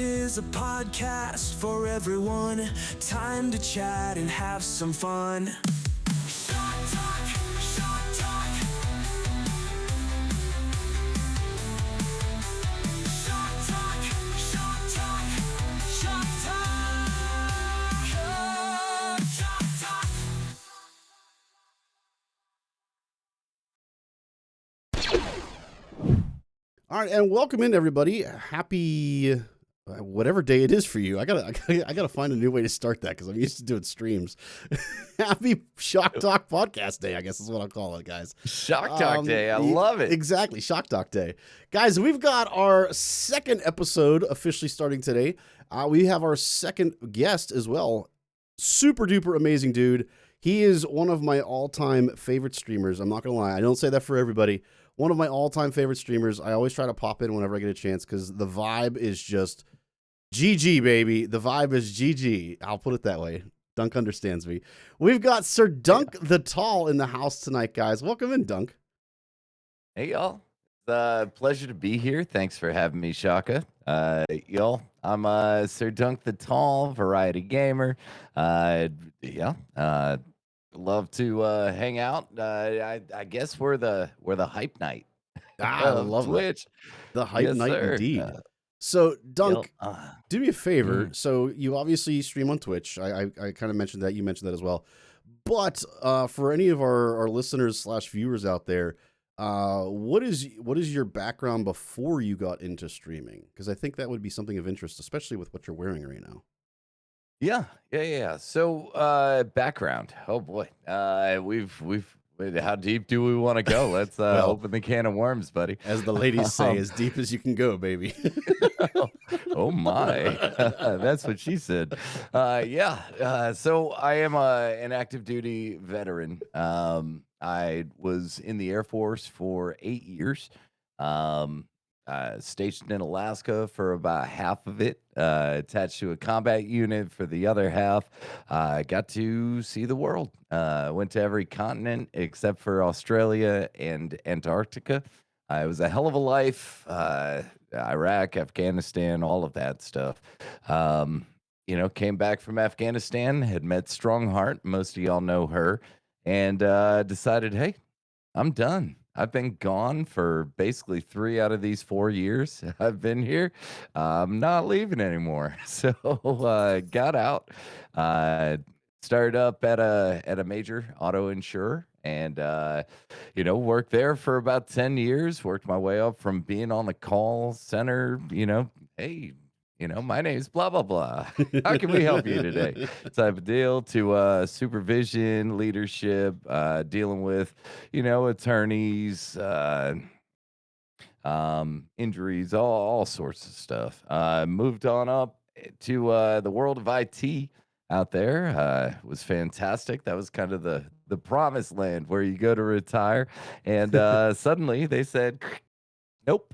is a podcast for everyone. Time to chat and have some fun. Shawk Talk, Shawk Talk. Shawk Talk, Shawk Talk, Shawk Talk. Shawk Talk. All right, and welcome in, everybody. Happy whatever day it is for you. I gotta find a new way to start that because I'm used to doing streams. Happy Shawk Talk Podcast Day, I guess is what I'll call it, guys. Shawk Talk Day. I love it. Exactly, Shawk Talk Day. Guys, we've got our second episode officially starting today. We have our second guest as well. Super duper amazing dude. He is one of my all-time favorite streamers. I'm not gonna lie. I don't say that for everybody. One of my all-time favorite streamers. I always try to pop in whenever I get a chance because the vibe is just GG, baby. The vibe is GG. I'll put it that way. Dunk understands me. We've got Sir Dunk the Tall in the house tonight, guys. Welcome in, Dunk. Hey, y'all. It's a pleasure to be here. Thanks for having me, Shaka. Y'all, I'm Sir Dunk the Tall, variety gamer. Love to hang out. I guess we're the hype night. I love Twitch. it. The hype Yes, night sir. indeed. So, Dunk, do me a favor. Mm. So, you obviously stream on Twitch. I kind of mentioned that. You mentioned that as well. But for any of our listeners / viewers out there, what is your background before you got into streaming? Because I think that would be something of interest, especially with what you're wearing right now. Yeah. So, background. Oh boy. How deep do we want to go? Let's open the can of worms, buddy. As the ladies say, as deep as you can go, baby. Oh my, that's what she said. So I am an active duty veteran. I was in the Air Force for 8 years. Stationed in Alaska for about half of it, attached to a combat unit for the other half. Got to see the world. Went to every continent except for Australia and Antarctica. It was a hell of a life. Iraq, Afghanistan, all of that stuff. Came back from Afghanistan, had met Strongheart. Most of y'all know her, and decided, hey, I'm done. I've been gone for basically 3 out of these 4 years I've been here. I'm not leaving anymore. So got out, started up at a major auto insurer, and worked there for about 10 years. Worked my way up from being on the call center. Hey, my name's blah, blah, blah. How can we help you today? Type of deal, to supervision, leadership, dealing with, attorneys, injuries, all sorts of stuff. Moved on up to the world of IT out there. Was fantastic. That was kind of the promised land where you go to retire. And suddenly they said, nope.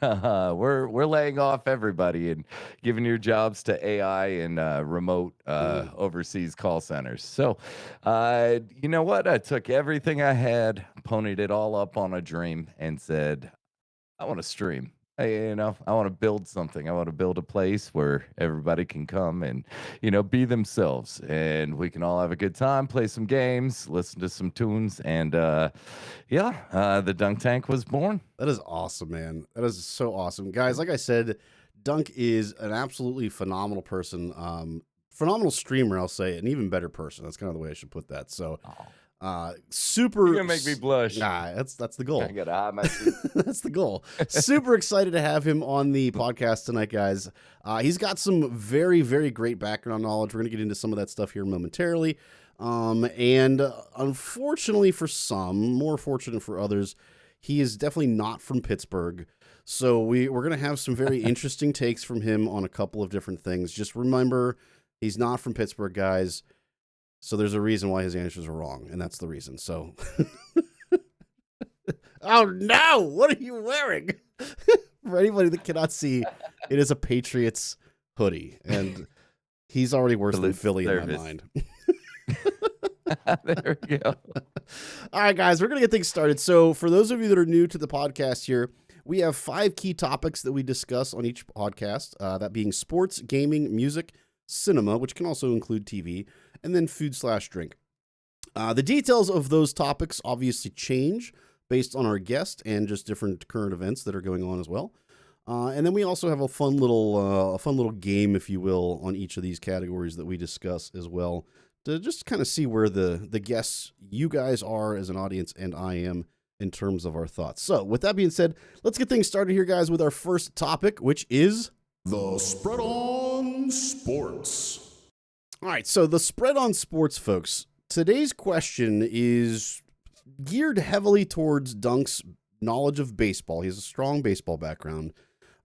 We're laying off everybody and giving your jobs to AI and remote overseas call centers. So, you know what? I took everything I had, ponied it all up on a dream, and said, I want to stream. I want to build something. I want to build a place where everybody can come and, be themselves, and we can all have a good time, play some games, listen to some tunes, and the Dunk Tank was born. That is awesome, man. That is so awesome. Guys, like I said, Dunk is an absolutely phenomenal person. Phenomenal streamer, I'll say, an even better person. That's kind of the way I should put that. So, super. You're gonna make me blush. Nah, that's the goal. I gotta hide my seat. That's the goal. Super excited to have him on the podcast tonight, guys. He's got some very, very great background knowledge. We're gonna get into some of that stuff here momentarily. And unfortunately for some, more fortunate for others, he is definitely not from Pittsburgh. So we're going to have some very interesting takes from him on a couple of different things. Just remember, he's not from Pittsburgh, guys. So there's a reason why his answers are wrong, and that's the reason. So, oh no, what are you wearing? For anybody that cannot see, it is a Patriots hoodie, and he's already worse than Philly in my mind. There we go. All right, guys, we're going to get things started. So for those of you that are new to the podcast here, We have 5 key topics that we discuss on each podcast, that being sports, gaming, music, cinema, which can also include TV, and then food/drink. The details of those topics obviously change based on our guest and just different current events that are going on as well. And then we also have a fun little game, if you will, on each of these categories that we discuss as well, to just kind of see where the guests, you guys are as an audience, and I am in terms of our thoughts. So, with that being said, let's get things started here, guys, with our first topic, which is the spread on sports. All right. So, the spread on sports, folks. Today's question is geared heavily towards Dunk's knowledge of baseball. He has a strong baseball background.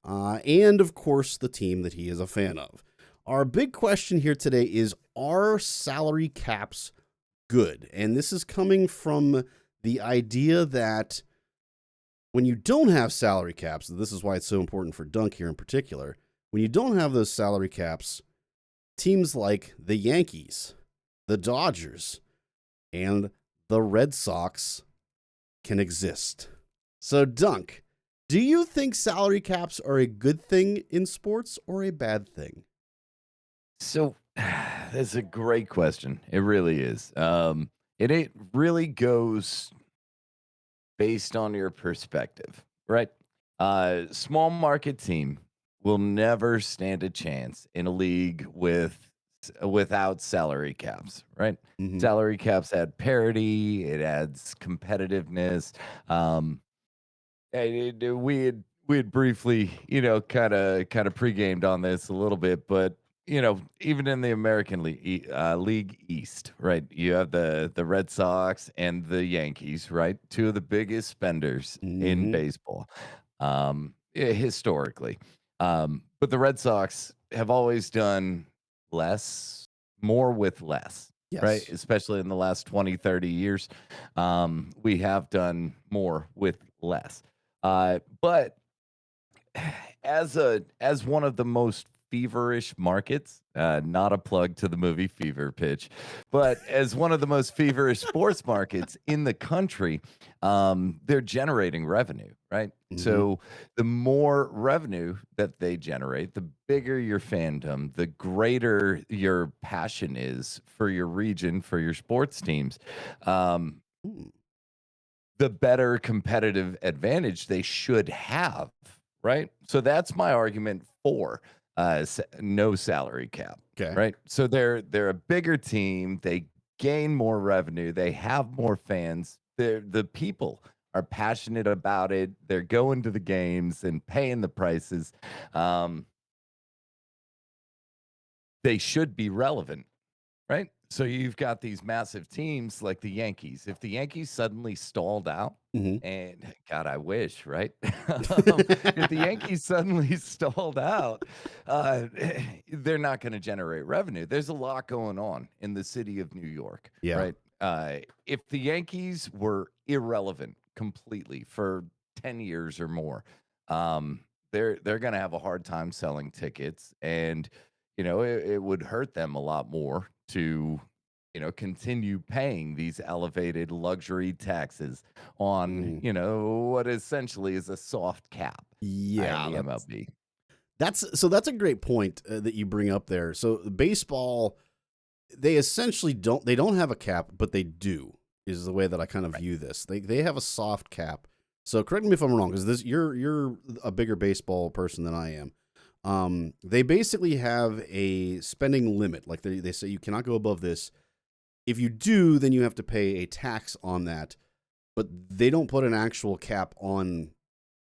And, of course, the team that he is a fan of. Our big question here today is, are salary caps good? And this is coming from the idea that when you don't have salary caps, this is why it's so important for Dunk here in particular, when you don't have those salary caps, teams like the Yankees, the Dodgers, and the Red Sox can exist. So, Dunk, do you think salary caps are a good thing in sports or a bad thing? So that's a great question. It really is. It really goes based on your perspective, right? Small market team will never stand a chance in a league without salary caps, right? Mhm. Salary caps add parity, it adds competitiveness. We had briefly, kind of pre-gamed on this a little bit, but even in the American League East, right? You have the Red Sox and the Yankees, right? Two of the biggest spenders in Mhm. baseball, historically. But the Red Sox have always done more with less, right? Yes. Especially in the last 20, 30 years. We have done more with less. But as one of the most feverish markets, not a plug to the movie Fever Pitch, but as one of the most feverish sports markets in the country, they're generating revenue, right? Mhm. So the more revenue that they generate, the bigger your fandom, the greater your passion is for your region, for your sports teams. Um, Mm. the better competitive advantage they should have, right? So that's my argument for no salary cap, Okay. right? So they're a bigger team, they gain more revenue, they have more fans. The people are passionate about it. They're going to the games and paying the prices. Um, they should be relevant, right? So you've got these massive teams like the Yankees. If the Yankees suddenly stalled out, Mhm. and God, I wish, right? If the Yankees suddenly stalled out, they're not going to generate revenue. There's a lot going on in the city of New York, Yeah. right? If the Yankees were irrelevant completely for 10 years or more, um, they're going to have a hard time selling tickets, and it would hurt them a lot more to, continue paying these elevated luxury taxes on, Mm. what essentially is a soft cap in Yeah, the MLB. that's a great point that you bring up there. So baseball, they essentially don't have a cap, but they do, is the way that I kind of Right. view this. They have a soft cap. So correct me if I'm wrong, because this you're a bigger baseball person than I am. They basically have a spending limit. Like they say you cannot go above this. If you do, then you have to pay a tax on that. But they don't put an actual cap on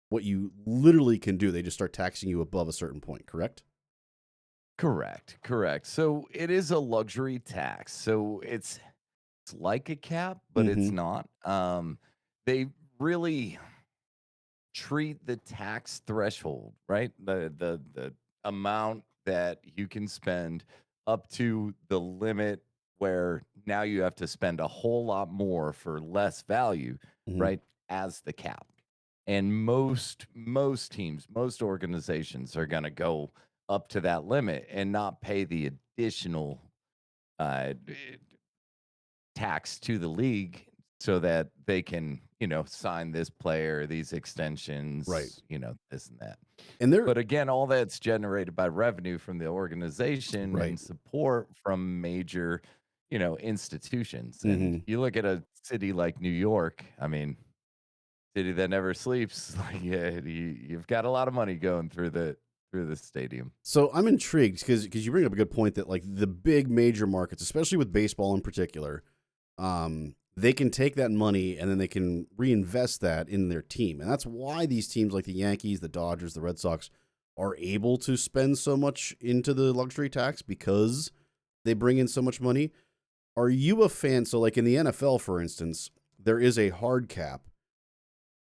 what you literally can do. They just start taxing you above a certain point, correct? Correct. So it is a luxury tax. So it's like a cap, but it's Mm-hmm. not. They really treat the tax threshold, right? The amount that you can spend up to the limit where now you have to spend a whole lot more for less value, Mm-hmm. right? As the cap. And most teams, most organizations are going to go up to that limit and not pay the additional uh, tax to the league so that they can sign this player, these extensions, Right. this and that. And they're But again, all that's generated by revenue from the organization right. and support from major, institutions. And Mhm. you look at a city like New York, I mean, city that never sleeps. Like, yeah, you've got a lot of money going through the stadium. So I'm intrigued because you bring up a good point that like the big major markets, especially with baseball in particular, they can take that money and then they can reinvest that in their team, and that's why these teams like the Yankees, the Dodgers, the Red Sox are able to spend so much into the luxury tax because they bring in so much money. Are you a fan? So like in the NFL, for instance, there is a hard cap,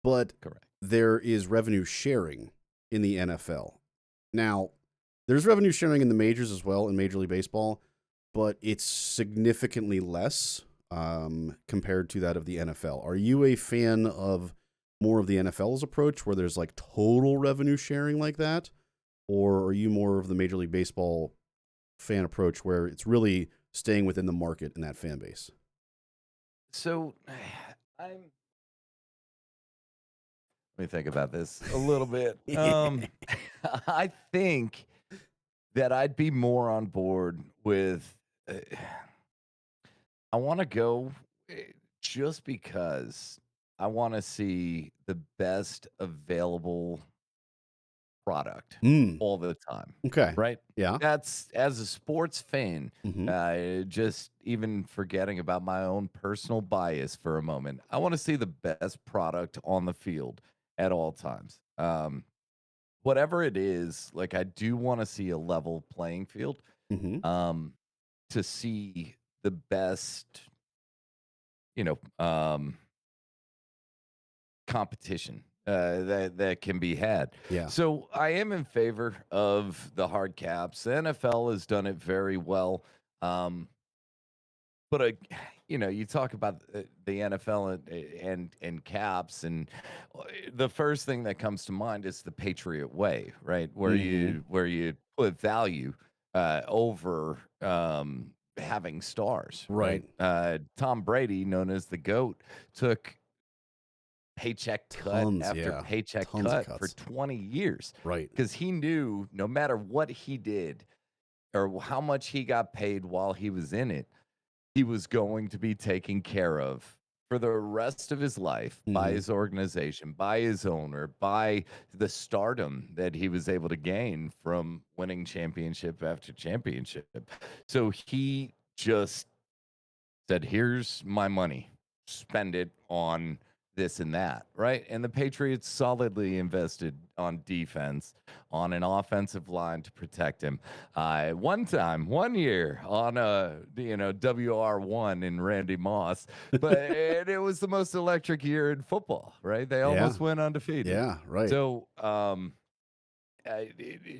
but Correct. there is revenue sharing in the NFL. Now, there's revenue sharing in the majors as well in Major League Baseball, but it's significantly less compared to that of the NFL. Are you a fan of more of the NFL's approach where there's like total revenue sharing like that? Or are you more of the Major League Baseball fan approach where it's really staying within the market and that fan base? So let me think about this a little bit. I think that I'd be more on board with. Uh, I want to go just because I want to see the best available product Mm, all the time, okay. right? Yeah. That's as a sports fan, Hmm. just even forgetting about my own personal bias for a moment. I want to see the best product on the field at all times. Whatever it is, like I do want to see a level playing field, Hmm. um, to see the best, you know, um, competition that can be had. Yeah. So I am in favor of the hard caps. The NFL has done it very well. Um, but you talk about the NFL and caps, and the first thing that comes to mind is the Patriot way, right? Where Hmm. you put value over having stars, right? Right. Tom Brady, known as the GOAT, took paycheck cut Tons. after Yeah. paycheck Tons of cut for cuts. 20 years Right. because he knew no matter what he did or how much he got paid while he was in it, he was going to be taken care of for the rest of his life by Hmm. his organization, by his owner, by the stardom that he was able to gain from winning championship after championship. So he just said, "Here's my money. Spend it on this and that." Right? And the Patriots solidly invested on defense, on an offensive line to protect him. One year on WR1 in Randy Moss, but it was the most electric year in football. Right? They Yeah. almost went undefeated. Yeah. Right. So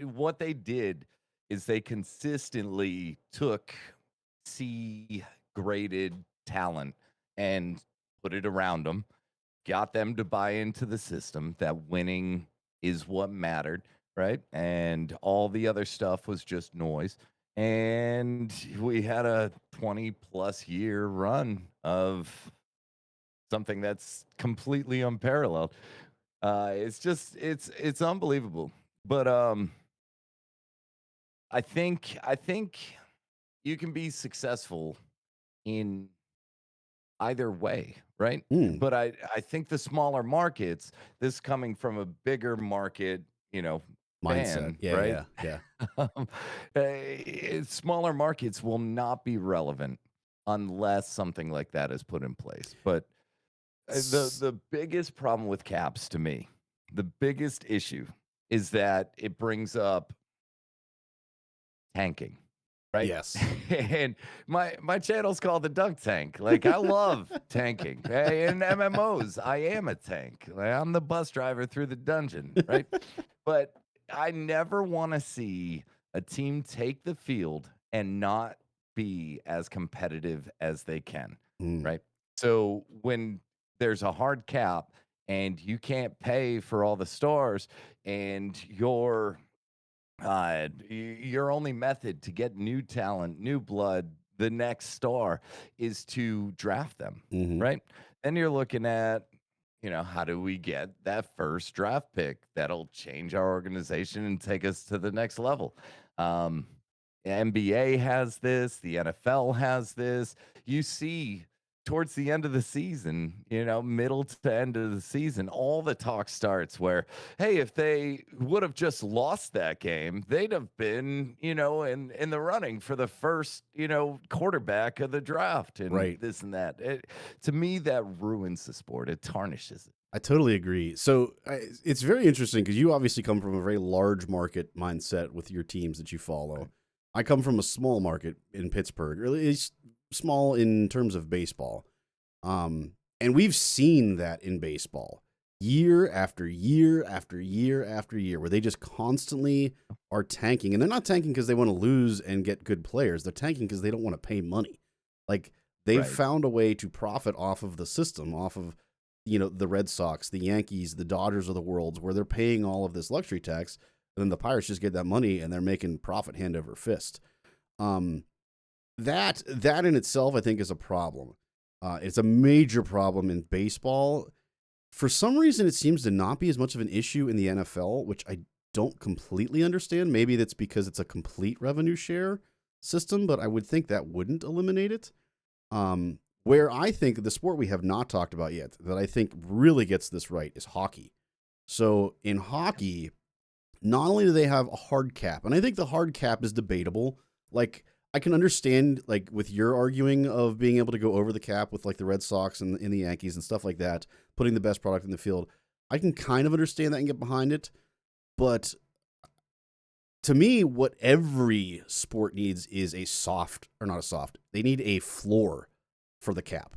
what they did is they consistently took C graded talent and put it around them, got them to buy into the system that winning is what mattered, right? And all the other stuff was just noise. And we had a 20+ year run of something that's completely unparalleled. It's unbelievable. But I think you can be successful in either way, right? Mm. But I think the smaller markets, this coming from a bigger market, Mindset. fan, Yeah. right? Yeah. Yeah. Smaller markets will not be relevant unless something like that is put in place. But S- the biggest problem with caps to me, the biggest issue is that it brings up tanking, right? yes. And my channel's called the Dunk Tank. Like I love tanking. Hey, in MMOs, I am a tank. Like, I'm the bus driver through the dungeon, right? But I never want to see a team take the field and not be as competitive as they can, Mm. right? So when there's a hard cap and you can't pay for all the stars and your only method to get new talent, new blood, the next star is to draft them, Hmm. right? Then you're looking at how do we get that first draft pick that'll change our organization and take us to the next level? Um, NBA has this, the NFL has this. You see towards the end of the season, middle to end of the season, all the talk starts where, hey, if they would have just lost that game, they'd have been, in the running for the first, quarterback of the draft and Right. this and that. To me, that ruins the sport. It tarnishes it. I totally agree. So it's very interesting because you obviously come from a very large market mindset with your teams that you follow. I come from a small market in Pittsburgh, or at least small in terms of baseball. And we've seen that in baseball year after year after year after year, where they just constantly are tanking. And they're not tanking because they want to lose and get good players. They're tanking because they don't want to pay money. Like they've Right. found a way to profit off of the system, off of the Red Sox, the Yankees, the Dodgers of the world, where they're paying all of this luxury tax, and then the Pirates just get that money and they're making profit hand over fist. That in itself, I think, is a problem. It's a major problem in baseball. For some reason, it seems to not be as much of an issue in the NFL, which I don't completely understand. Maybe that's because it's a complete revenue share system, but I would think that wouldn't eliminate it. Where I think the sport we have not talked about yet, that I think really gets this right, is hockey. So in hockey, not only do they have a hard cap, and I think the hard cap is debatable. Like, I can understand, like, with your arguing of being able to go over the cap with, like, the Red Sox and the Yankees and stuff like that, putting the best product in the field. I can kind of understand that and get behind it. But to me, what every sport needs is they need a floor for the cap.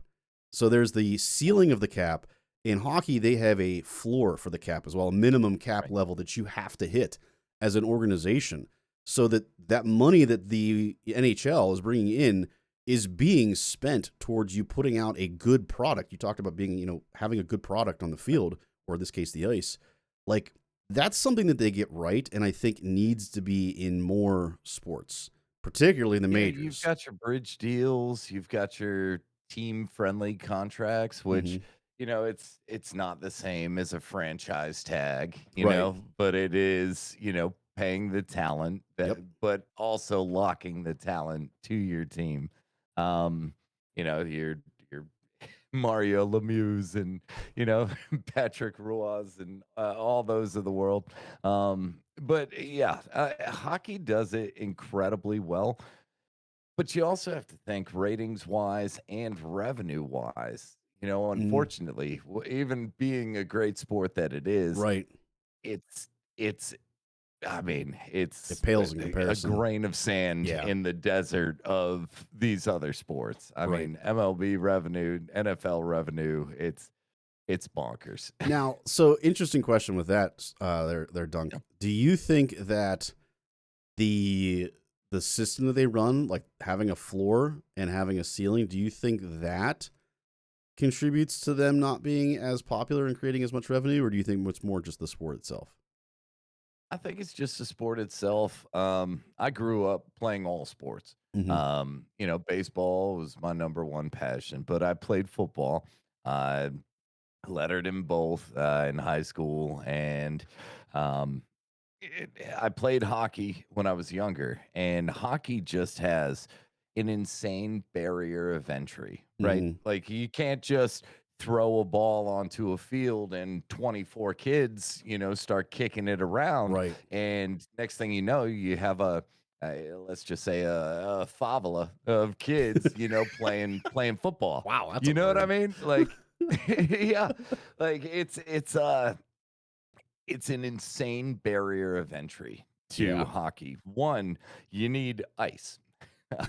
So there's the ceiling of the cap. In hockey, they have a floor for the cap as well, a minimum cap level that you have to hit as an organization, so that money that the NHL is bringing in is being spent towards you putting out a good product. You talked about being, having a good product on the field, or in this case, the ice. Like, that's something that they get right, and I think needs to be in more sports, particularly in the majors. You've got your bridge deals, you've got your team-friendly contracts, which, Mhm. It's not the same as a franchise tag, Right. but it is, paying the talent Yep. but also locking the talent to your team. Your Mario Lemieux and, Patrick Roy's and all those of the world. But yeah, hockey does it incredibly well. But you also have to think ratings wise and revenue wise. Mhm. Unfortunately, even being a great sport that it is, Right. it's it's I mean, It it's pales in a comparison. grain of sand Yeah. in the desert of these other sports. I Right. mean, MLB revenue, NFL revenue, it's bonkers. Now, so interesting question with that, their dunk. Yeah. Do you think that the system that they run, like having a floor and having a ceiling, do you think that contributes to them not being as popular and creating as much revenue, or do you think it's more just the sport itself? I think it's just the sport itself. I grew up playing all sports. Mm-hmm. Baseball was my number one passion, but I played football. I lettered in both in high school, and um, I played hockey when I was younger, and hockey just has an insane barrier of entry, right? Mm-hmm. Like you can't just throw a ball onto a field and 24 kids, start kicking it around, Right. and next thing you know, you have let's just say a favela of kids, playing football. Wow, that's You a know what I word. mean? Like, yeah, like it's an insane barrier of entry to Yeah. hockey. One, you need ice.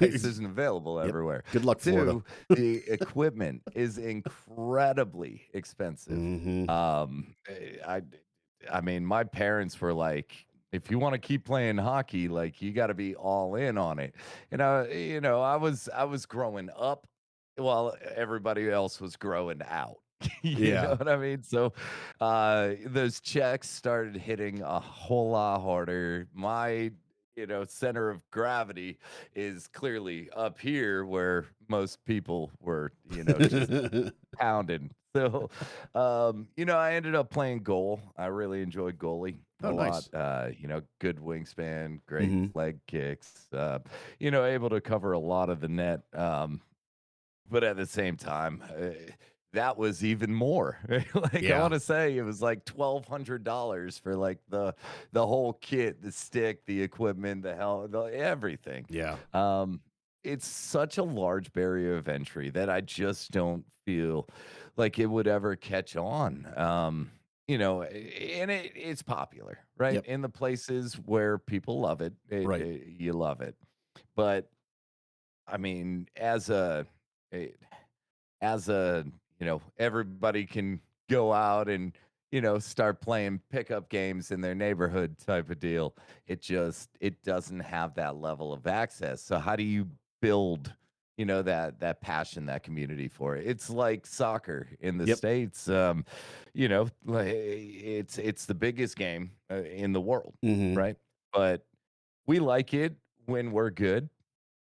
Ice isn't available Yep. everywhere. Good luck, Florida. Two, the equipment is incredibly expensive. Mm-hmm. I mean, my parents were like, if you want to keep playing hockey, like you got to be all in on it. And I was growing up while everybody else was growing out. You know Yeah. what I mean? So those checks started hitting a whole lot harder. My center of gravity is clearly up here where most people were, just pounding. So, I ended up playing goal. I really enjoyed goalie a Oh, lot. nice. Good wingspan, great Hmm. leg kicks. Able to cover a lot of the net. But at the same time, that was even more. Like I Yeah. want to say, it was like $1,200 for like the whole kit, the stick, the equipment, everything. Yeah. Um, it's such a large barrier of entry that I just don't feel like it would ever catch on. And it's popular, right? Yep. In the places where people love it, Right. you love it. But I mean, a as a everybody can go out and start playing pickup games in their neighborhood type of deal. It doesn't have that level of access. So how do you build that passion, that community for it? It's like soccer in the Yep. states. Like it's the biggest game in the world, Hmm. right? But we like it when we're good,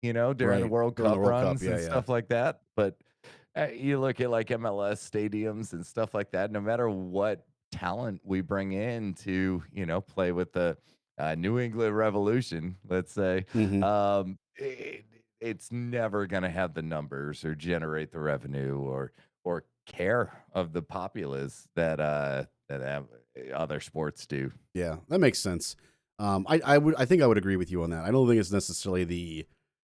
during the Right. World During the Cup World Cup. runs Yeah. and Yeah. stuff like that. But you look at like MLS stadiums and stuff like that, no matter what talent we bring in to, play with the New England Revolution, let's say, Hmm. it's never going to have the numbers or generate the revenue or care of the populace that other sports do. Yeah. That makes sense. I think I would agree with you on that. I don't think it's necessarily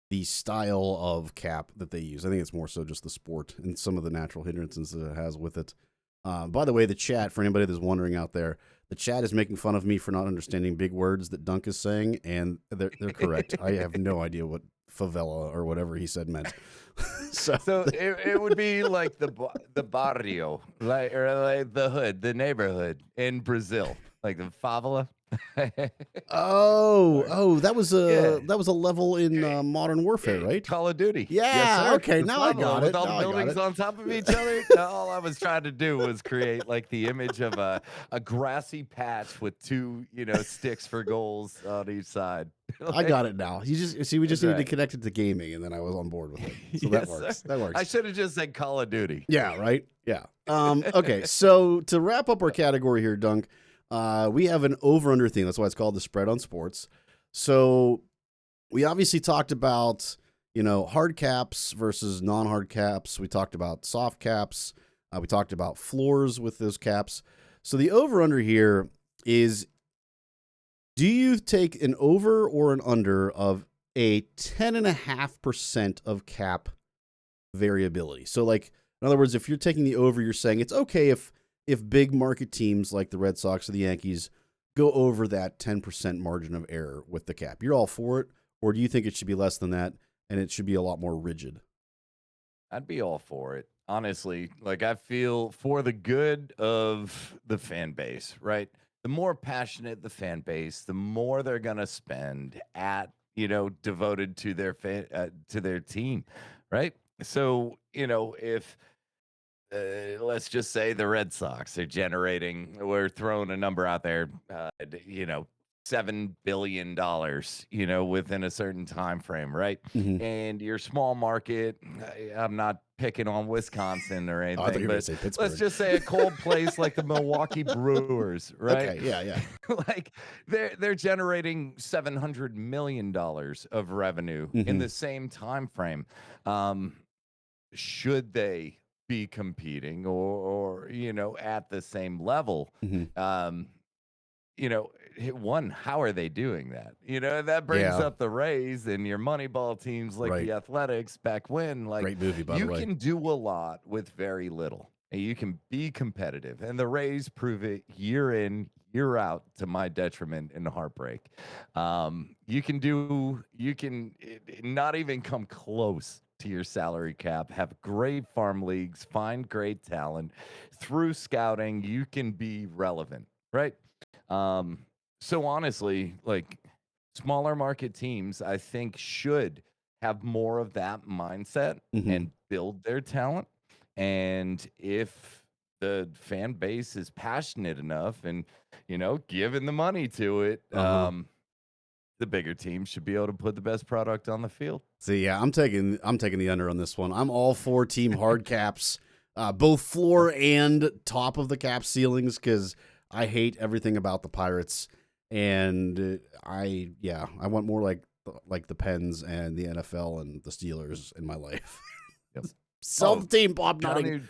the style of cap that they use. I think it's more so just the sport and some of the natural hindrances that it has with it. By the way, the chat, for anybody that's wondering out there, the chat is making fun of me for not understanding big words that Dunk is saying, and they're correct. I have no idea what favela or whatever he said meant. So, So it would be like the barrio, like the hood, the neighborhood in Brazil, like the favela. Or- yeah, that was a level in Modern Warfare, right? Call of Duty. Yes, Yeah. sir. Okay. The Now I favela got with it. all the Now I got buildings it. on top of each other. All I was trying to do was create like the image of a grassy patch with two, sticks for goals on each side. I Like, got it now. You just see, we just that's needed to right. connect it to gaming, and then I was on board with it. So that Yes, sir. works. That I works. should have just said Call of Duty. Yeah. Right. Yeah. Okay. So to wrap up our category here, Dunk, we have an over/under theme. That's why it's called the spread on sports. So we obviously talked about hard caps versus non-hard caps. We talked about soft caps. We talked about floors with those caps. So the over/under here is: do you take an over or an under of a 10.5% of cap variability? So, like, in other words, if you're taking the over, you're saying it's okay if big market teams like the Red Sox or the Yankees go over that 10% margin of error with the cap. You're all for it, or do you think it should be less than that and it should be a lot more rigid? I'd be all for it. Honestly, like I feel for the good of the fan base, right? The more passionate the fan base, the more they're going to spend devoted to to their team, right? So, if let's just say the Red Sox are generating, we're throwing a number out there, $7 billion, within a certain time frame, right? Mm-hmm. And your small market, I'm not picking on Wisconsin or Oh, I thought anything, you were going to but say let's Pittsburgh. just say a cold place like the Milwaukee Brewers, right? Okay. Yeah. Yeah. Like they're generating $700 million of revenue in Mm-hmm. the same time frame. Should they be competing or at the same level? Mm-hmm. um One, how are they doing that? That brings Yeah. up the Rays and your Moneyball teams like Right. the Athletics back when. Like, Great movie, by the you way. can do a lot with very little, and you can be competitive. And the Rays prove it year in, year out, to my detriment and heartbreak. You can not even come close to your salary cap, have great farm leagues, find great talent through scouting. You can be relevant, right? So honestly, like smaller market teams, I think should have more of that mindset Mm-hmm. and build their talent. And if the fan base is passionate enough and giving the money to it, Uh-huh. the bigger teams should be able to put the best product on the field. See, yeah, I'm taking the under on this one. I'm all for team hard caps. both floor and top of the cap ceilings, because I hate everything about the Pirates, and I want more like the Pens and the NFL and the Steelers in my life. Yep. Sell the team, Bob John Nutting.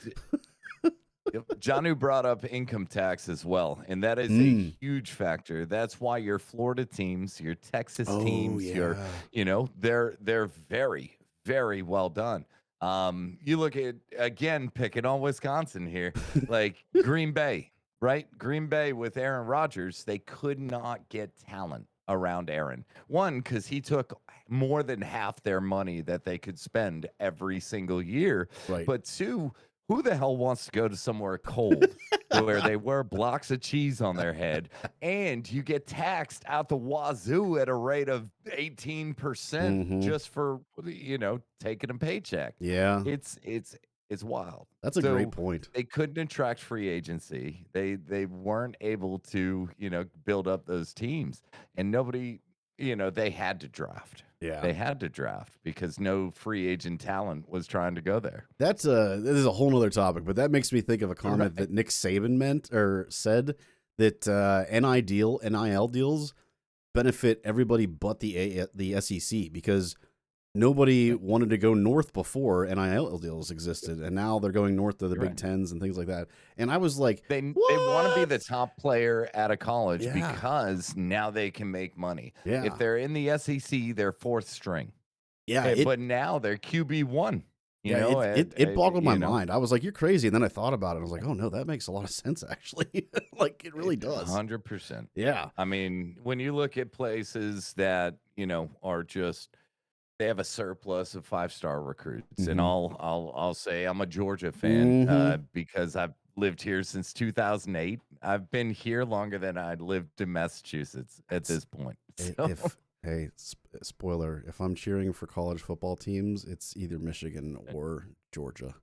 John who brought up income tax as well, and that is a huge factor. That's why your Florida teams, your Texas teams, your they're very, very well done. You look at, again, picking on Wisconsin here, like Green Bay, right? Green Bay with Aaron Rodgers, they could not get talent around Aaron. One, because he took more than half their money that they could spend every single year. Right. But two, who the hell wants to go to somewhere cold where they wear blocks of cheese on their head and you get taxed out the wazoo at a rate of 18% just for, taking a paycheck? Yeah. It's wild. That's a great point. They couldn't attract free agency. They weren't able to, build up those teams, and nobody, they had to draft. Yeah. They had to draft because no free agent talent was trying to go there. This is a whole nother topic, but that makes me think of a comment that Nick Saban said that NIL deals benefit everybody but the SEC, because nobody wanted to go north before NIL deals existed, and now they're going north to the Big Tens and things like that. And I was like, they want to be the top player at a college because now they can make money. Yeah. If they're in the SEC, they're fourth string. Yeah. But now they're QB1. It boggled my mind. I was like, you're crazy. And then I thought about it. I was like, oh, no, that makes a lot of sense, actually. Like, it really does. 100%. Yeah. I mean, when you look at places that, are just, they have a surplus of 5-star recruits. And I'll say I'm a Georgia fan because I've lived here since 2008. I've been here longer than I'd lived in Massachusetts at this point. So. Spoiler, if I'm cheering for college football teams, it's either Michigan or Georgia,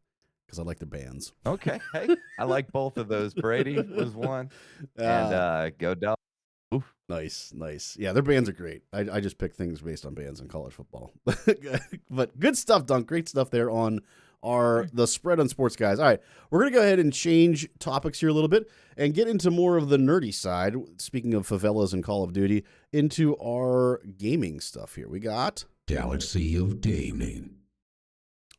because I like their bands. Okay. Hey, I like both of those. Brady was one. And go Dogs. Nice. Yeah, their bands are great. I just pick things based on bands in college football. But good stuff, Dunk. Great stuff there on the spread on sports, guys. All right, we're going to go ahead and change topics here a little bit and get into more of the nerdy side, speaking of favelas and Call of Duty, into our gaming stuff here. We got Galaxy of Gaming.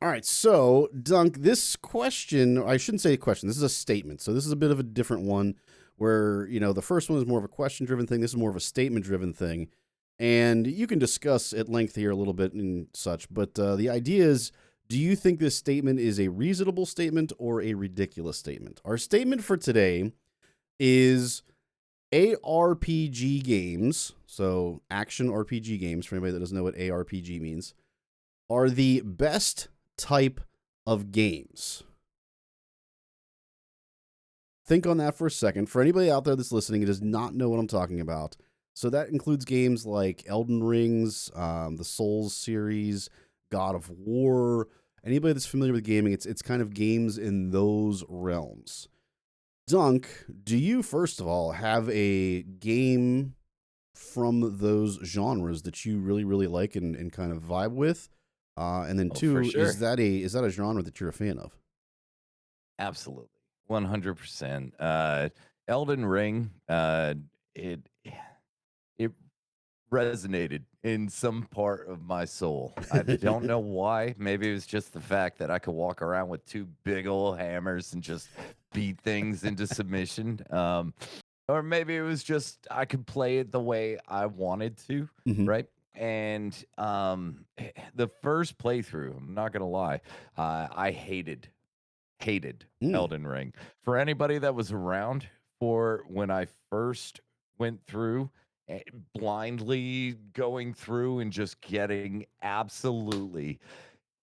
All right, so, Dunk, this question, I shouldn't say a question, this is a statement. So this is a bit of a different one where, the first one is more of a question-driven thing. This is more of a statement-driven thing. And you can discuss at length here a little bit and such. But the idea is, do you think this statement is a reasonable statement or a ridiculous statement? Our statement for today is ARPG games, so action RPG games, for anybody that doesn't know what ARPG means, are the best type of games. Think on that for a second. For anybody out there that's listening and does not know what I'm talking about, so that includes games like Elden Rings, the Souls series, God of War. Anybody that's familiar with gaming, it's kind of games in those realms. Dunk, do you, first of all, have a game from those genres that you really, really like and kind of vibe with? And then two, sure. is that a genre that you're a fan of? Absolutely. 100%. Elden Ring, it resonated in some part of my soul. I don't know why. Maybe it was just the fact that I could walk around with two big old hammers and just beat things into submission. Or maybe it was just I could play it the way I wanted to, right? And the first playthrough, I'm not gonna lie, I hated Elden Ring. For anybody that was around for when I first went through, blindly going through and just getting absolutely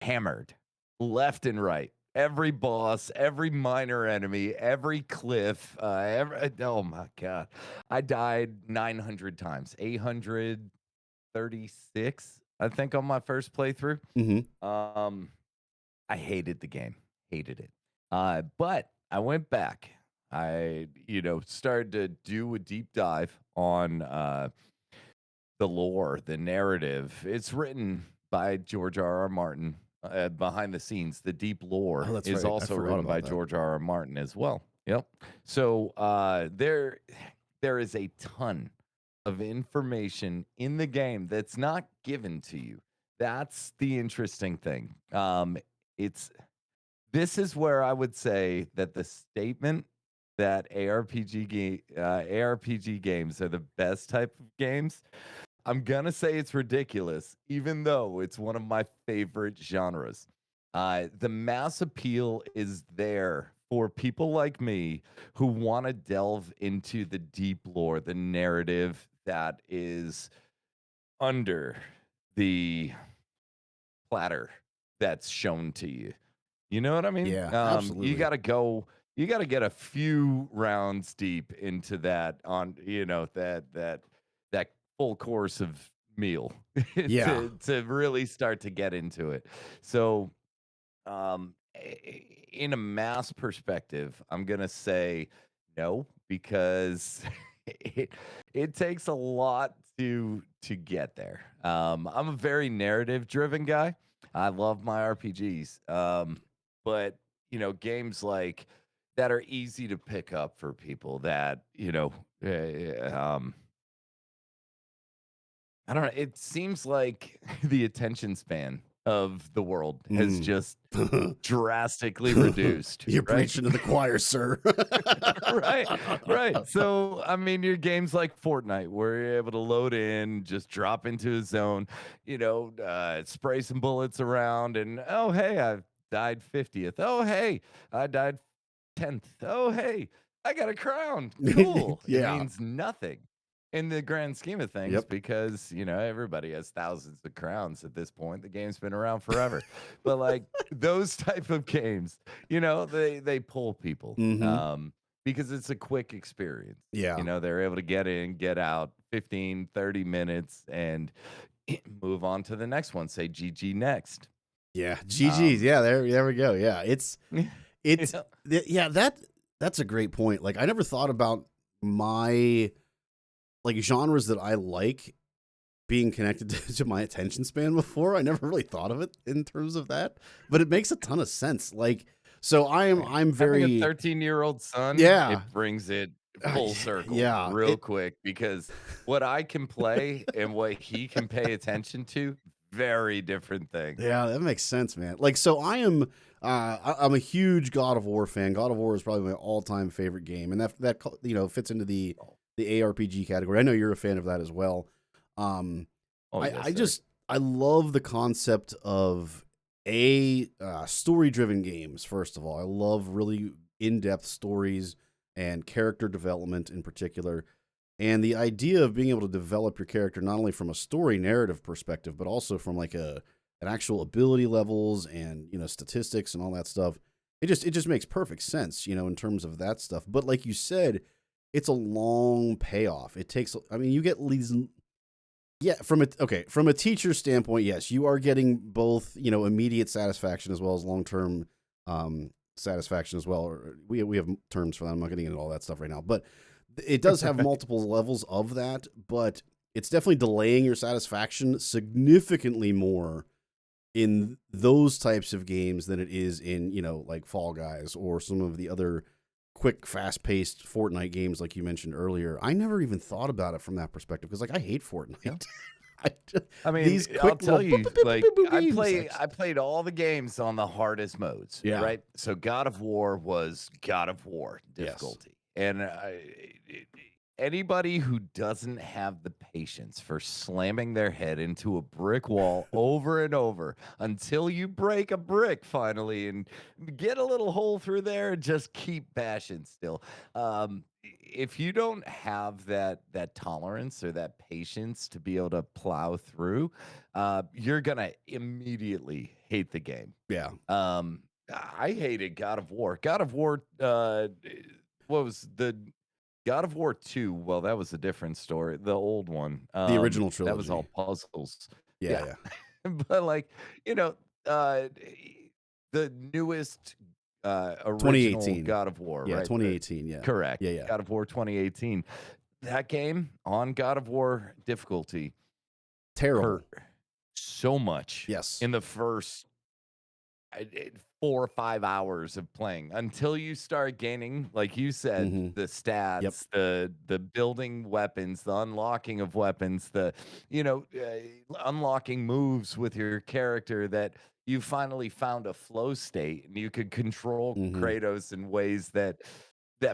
hammered left and right. Every boss, every minor enemy, every cliff, oh my God. I died 900 times, 836, I think, on my first playthrough. I hated the game, hated it. But I went back. I, started to do a deep dive on the lore, the narrative. It's written by George R.R. Martin. behind the scenes. The deep lore Oh, that's is right. I also forgot written about by that. George R.R. Martin as well. Yep. So there is a ton of information in the game that's not given to you. That's the interesting thing. It's this is where I would say that the statement that ARPG games are the best type of games, I'm gonna say it's ridiculous, even though it's one of my favorite genres. The mass appeal is there for people like me who want to delve into the deep lore, the narrative that is under the platter that's shown to you. You know what I mean? Yeah, You absolutely. gotta go. You gotta get a few rounds deep into that on that full course of meal Yeah. to really start to get into it. So, in a mass perspective, I'm gonna say no because it it takes a lot to get there. I'm a very narrative driven guy. I love my RPGs. But games like that are easy to pick up for people that, I don't know. It seems like the attention span of the world has Mm. just drastically reduced, You're right? preaching to the choir, sir. Right, right. So, I mean, your games like Fortnite, where you're able to load in, just drop into a zone, spray some bullets around, and oh, hey, I've died 50th. Oh, hey, I died 10th. Oh, hey, I got a crown. Cool. It Yeah. means nothing in the grand scheme of things Yep. because, everybody has thousands of crowns at this point. The game's been around forever. But like those type of games, they pull people Mm-hmm. because it's a quick experience. Yeah. They're able to get in, get out 15, 30 minutes and move on to the next one. Say GG next. Yeah. GG's. Um, Yeah, there we go. Yeah. It's yeah. yeah, that's a great point. Like I never thought about my like genres that I like being connected to my attention span before. I never really thought of it in terms of that, but it makes a ton of sense. Like, so I'm Having a very, 13-year-old son, yeah, it brings it full circle yeah, real quick because what I can play and what he can pay attention to, very different things. yeah, that makes sense, man. Like, so I'm a huge God of War fan. God of War is probably my all time favorite game. And that, fits into the ARPG category. I know you're a fan of that as well. Um, Oh, yes, I sir. just I love the concept of story driven games. First of all, I love really in depth stories and character development in particular, and the idea of being able to develop your character not only from a story narrative perspective, but also from like an actual ability levels and statistics and all that stuff. It just makes perfect sense, in terms of that stuff. But like you said, it's a long payoff. It takes. I mean, you get these. Yeah, from a teacher standpoint, yes, you are getting both, immediate satisfaction as well as long-term satisfaction as well. Or we have terms for that. I'm not getting into all that stuff right now, but it does have multiple levels of that, but it's definitely delaying your satisfaction significantly more in those types of games than it is in, like Fall Guys or some of the other quick, fast-paced Fortnite games like you mentioned earlier. I never even thought about it from that perspective because, like, I hate Fortnite. I mean, These I'll quick tell little boop, you, boop, boop, like boop, boop games. I played all the games on the hardest modes, Yeah. right? So God of War was God of War Yes. difficulty, and anybody who doesn't have the patience for slamming their head into a brick wall over and over until you break a brick finally and get a little hole through there and just keep bashing still. If you don't have that tolerance or that patience to be able to plow through, you're gonna immediately hate the game. Yeah. I hated God of War. God of War, what was the God of War 2? Well, that was a different story. The old one, The original that was all trilogy. puzzles. Yeah, Yeah, yeah. but like you know, the newest original 2018. God of War, Yeah, right? 2018. Yeah. Correct. Yeah, yeah. God of War 2018. That game on God of War difficulty Terrible. hurt so much Yes. in the first 4 or 5 hours of playing until you start gaining, like you said, Mhm. the Yep. stats, the building weapons, the unlocking of weapons, the unlocking moves with your character that you finally found a flow state and you could control Mhm. Kratos in ways that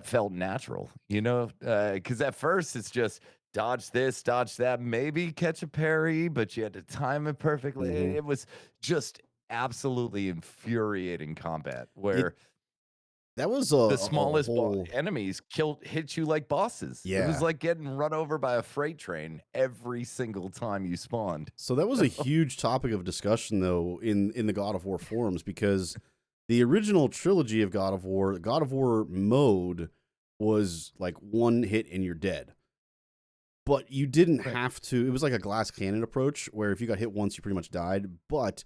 felt natural, because at first it's just dodge this, dodge that, maybe catch a parry, but you had to time it perfectly. Mhm. It was just absolutely infuriating combat It where that was a the a smallest whole enemies hit you like bosses. It was yeah. like getting run over by a freight train every single time you spawned. So that was a huge topic of discussion though in the God of War forums because the original trilogy of God of War mode was like one hit and you're dead. But you didn't Right. have to. It was like a glass cannon approach where if you got hit once you pretty much died, but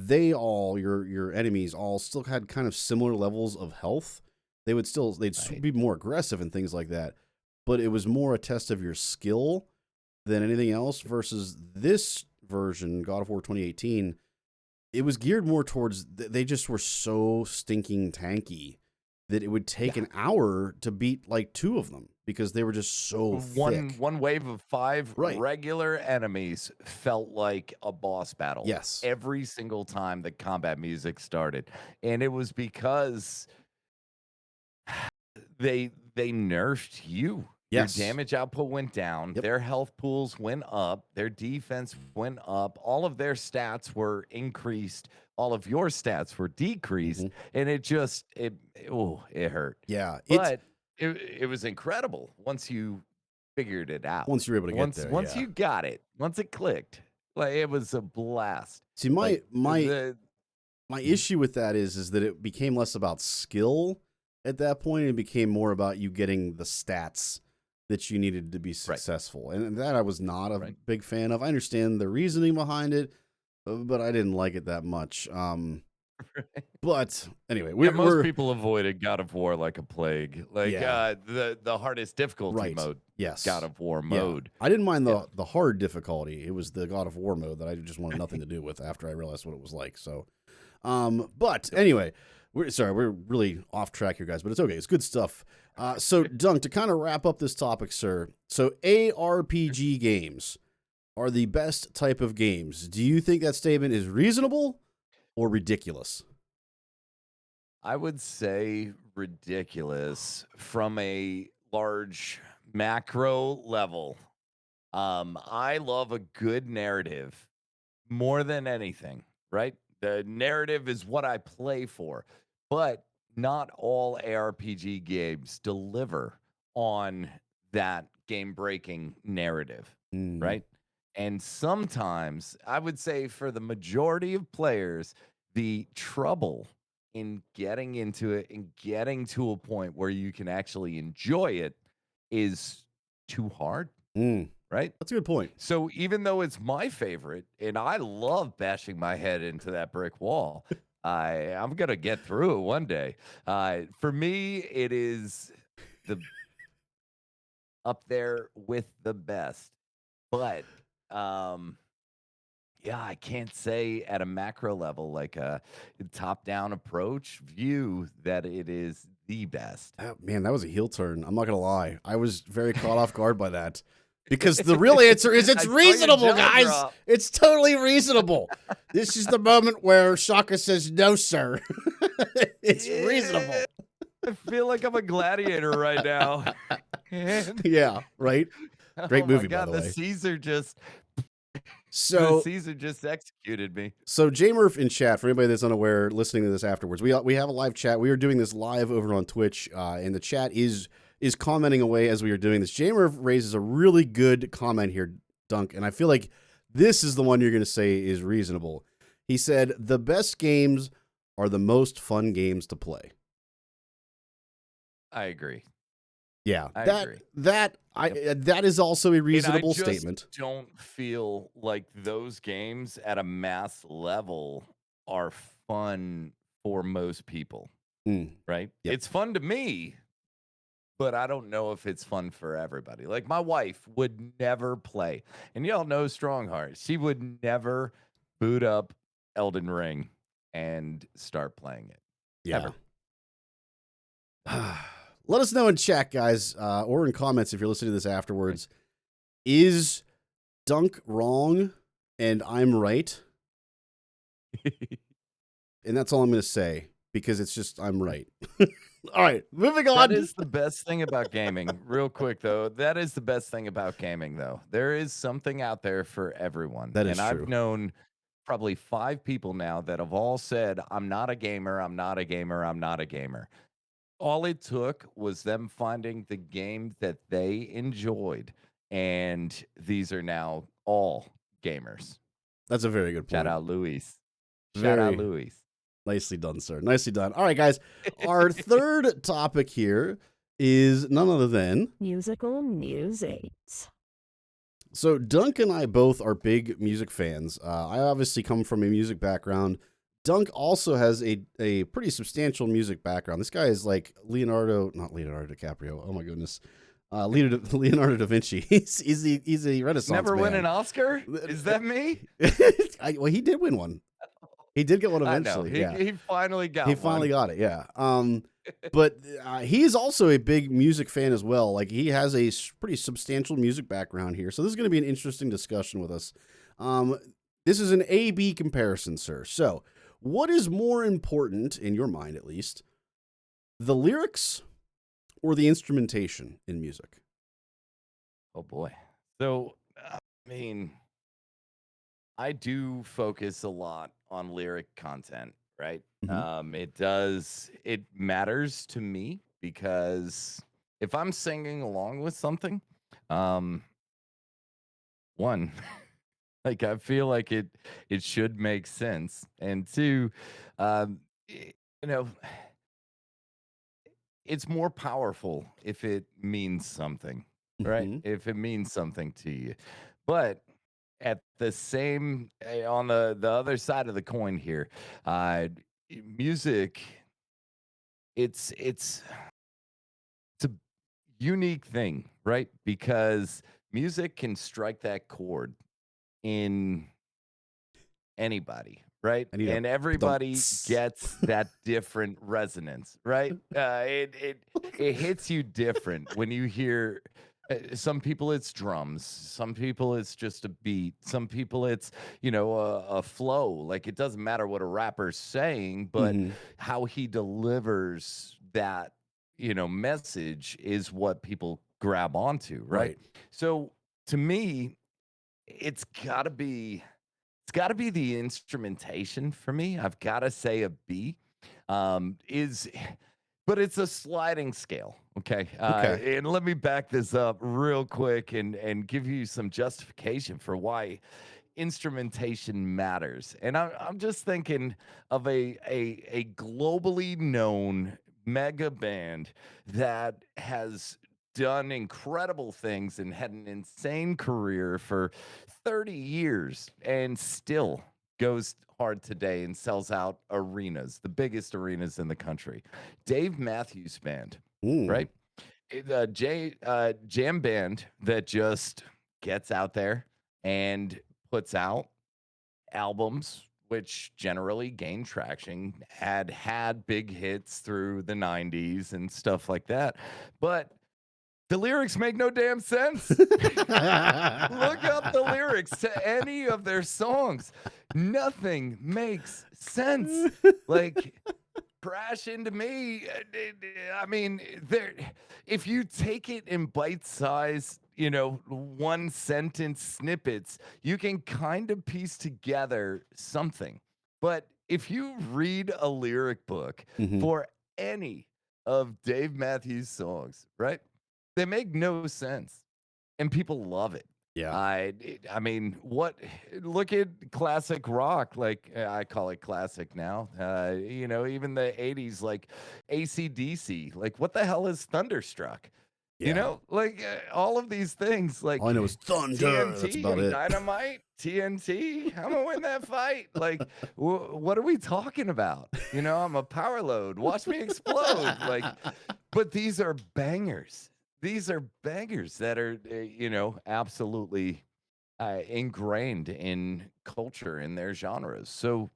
your enemies all still had kind of similar levels of health. They'd Right. be more aggressive and things like that. But it was more a test of your skill than anything else versus this version, God of War 2018. It was geared more towards they just were so stinking tanky that it would take Yeah. an hour to beat like two of them because they were just so One thick. one wave of 5 Right. regular enemies felt like a boss battle Yes. every single time the combat music started. And it was because they nerfed you. Your Yes. damage output went down, Yep. their health pools went up, their defense went up, all of their stats were increased, all of your stats were decreased, Mhm. and it hurt. Yeah. But it was incredible once you figured it out. Once you're able to get there. Once Yeah. you got it, once it clicked, like it was a blast. See, Like my issue with that is that it became less about skill at that point. It became more about you getting the stats that you needed to be right, successful. And that I was not a right. big fan of. I understand the reasoning behind it, but I didn't like it that much. But anyway, Yeah, most we're people avoided God of War like a plague. Like yeah, the hardest difficulty right. mode, God Yes. of War Yeah. mode. I didn't mind Yeah. the hard difficulty. It was the God of War mode that I just wanted nothing to do with after I realized what it was like. So but anyway, we're really off track here, guys, but it's okay. It's good stuff. So Dunk, to kind of wrap up this topic, sir. So ARPG games are the best type of games. Do you think that statement is reasonable or ridiculous? I would say ridiculous from a large macro level. I love a good narrative more than anything, right? The narrative is what I play for, but not all ARPG games deliver on that game breaking narrative, Mm, right? And sometimes I would say for the majority of players, the trouble in getting into it and getting to a point where you can actually enjoy it is too hard, mm. right? That's a good point. So even though it's my favorite and I love bashing my head into that brick wall, I'm gonna get through it one day. For me, it is the up there with the best. But yeah, I can't say at a macro level, like a top-down approach view, that it is the best. Man, that was a heel turn. I'm not gonna lie. I was very caught off guard by that. Because the real answer is it's I saw your reasonable, jaw guys. drop. It's totally reasonable. This is the moment where Shaka says, "No, sir." It's reasonable. I feel like I'm a gladiator right now. And Yeah, right. Great oh movie, my by god, the way. the So, Caesar just executed me. so J Murph in chat, for anybody that's unaware, listening to this afterwards, we have a live chat. We are doing this live over on Twitch, and the chat is commenting away as we are doing this. J Murph raises a really good comment here, Dunk, and I feel like this is the one you're going to say is reasonable. He said, "The best games are the most fun games to play." I agree. Yeah, I that agree. that is also a And I reasonable just statement. don't feel like those games at a mass level are fun for most people, Mm, right? yep. It's fun to me, but I don't know if it's fun for everybody. Like my wife would never play, and y'all know Strongheart. She would never boot up Elden Ring and start playing it. Yeah. Ever. Let us know in chat, guys, or in comments if you're listening to this afterwards. Is Dunk wrong and I'm right? And that's all I'm going to say because it's just I'm right. All right, moving on. That is the best thing about gaming. Real quick, though, that is the best thing about gaming, though. There is something out there for everyone. That is and true. I've known probably 5 people now that have all said, I'm not a gamer, I'm not a gamer, I'm not a gamer. All it took was them finding the game that they enjoyed. And these are now all gamers. That's a very good point. Shout out Luis. Shout Very out Luis. nicely done, sir. Nicely done. All right, guys. Our third topic here is none other than musical news aids. So Dunk and I both are big music fans. I obviously come from a music background. Dunk also has a pretty substantial music background. This guy is like not Leonardo DiCaprio. Oh my goodness. Leonardo da Vinci. He's a Renaissance Never win man. an Oscar? Is that me? Well, he did win one. He did get one eventually. I know. He finally got He one. finally got it, yeah. But he's also a big music fan as well. Like, he has a pretty substantial music background here. So this is going to be an interesting discussion with us. This is an A-B comparison, sir. So what is more important, in your mind at least, the lyrics or the instrumentation in music? Oh, boy. So, I mean, I do focus a lot on lyric content, right? It matters to me because if I'm singing along with something, one, like I feel like it should make sense, and two, you know, it's more powerful if it means something, right? Mhm. If it means something to you, but at the same on the other side of the coin here, music, it's a unique thing, right? Because music can strike that chord in anybody, right? I need a And everybody thump. gets that different resonance, right? It hits you different when you hear. Some people it's drums, some people it's just a beat, some people it's a flow. Like, it doesn't matter what a rapper's saying, but Mhm. how he delivers that message is what people grab onto, right? Right. So to me, it's got to be the instrumentation for me. I've got to say a B. But it's a sliding scale. Okay. Okay. And let me back this up real quick and give you some justification for why instrumentation matters. And I'm just thinking of a globally known mega band that has done incredible things and had an insane career for 30 years and still goes hard today and sells out arenas, the biggest arenas in the country. Dave Matthews Band, Mm. right? Jam band that just gets out there and puts out albums which generally gain traction, had big hits through the 90s and stuff like that. But the lyrics make no damn sense. Look up the lyrics to any of their songs. Nothing makes sense. Like, Crash Into Me. I mean, if you take it in bite-sized, one sentence snippets, you can kind of piece together something. But if you read a lyric book Mhm. for any of Dave Matthews' songs, right? They make no sense, and people love it. Yeah. I mean, look at classic rock, like I call it classic now. Even the 80s, like AC/DC. Like, what the hell is Thunderstruck? Yeah. Like all of these things, like All I know is thunder. That's TNT about and it. Dynamite, TNT. I'm gonna win that fight. Like, what are we talking about? I'm a power load. Watch me explode. Like, but these are bangers. These are bangers that are, absolutely ingrained in culture in their genres. So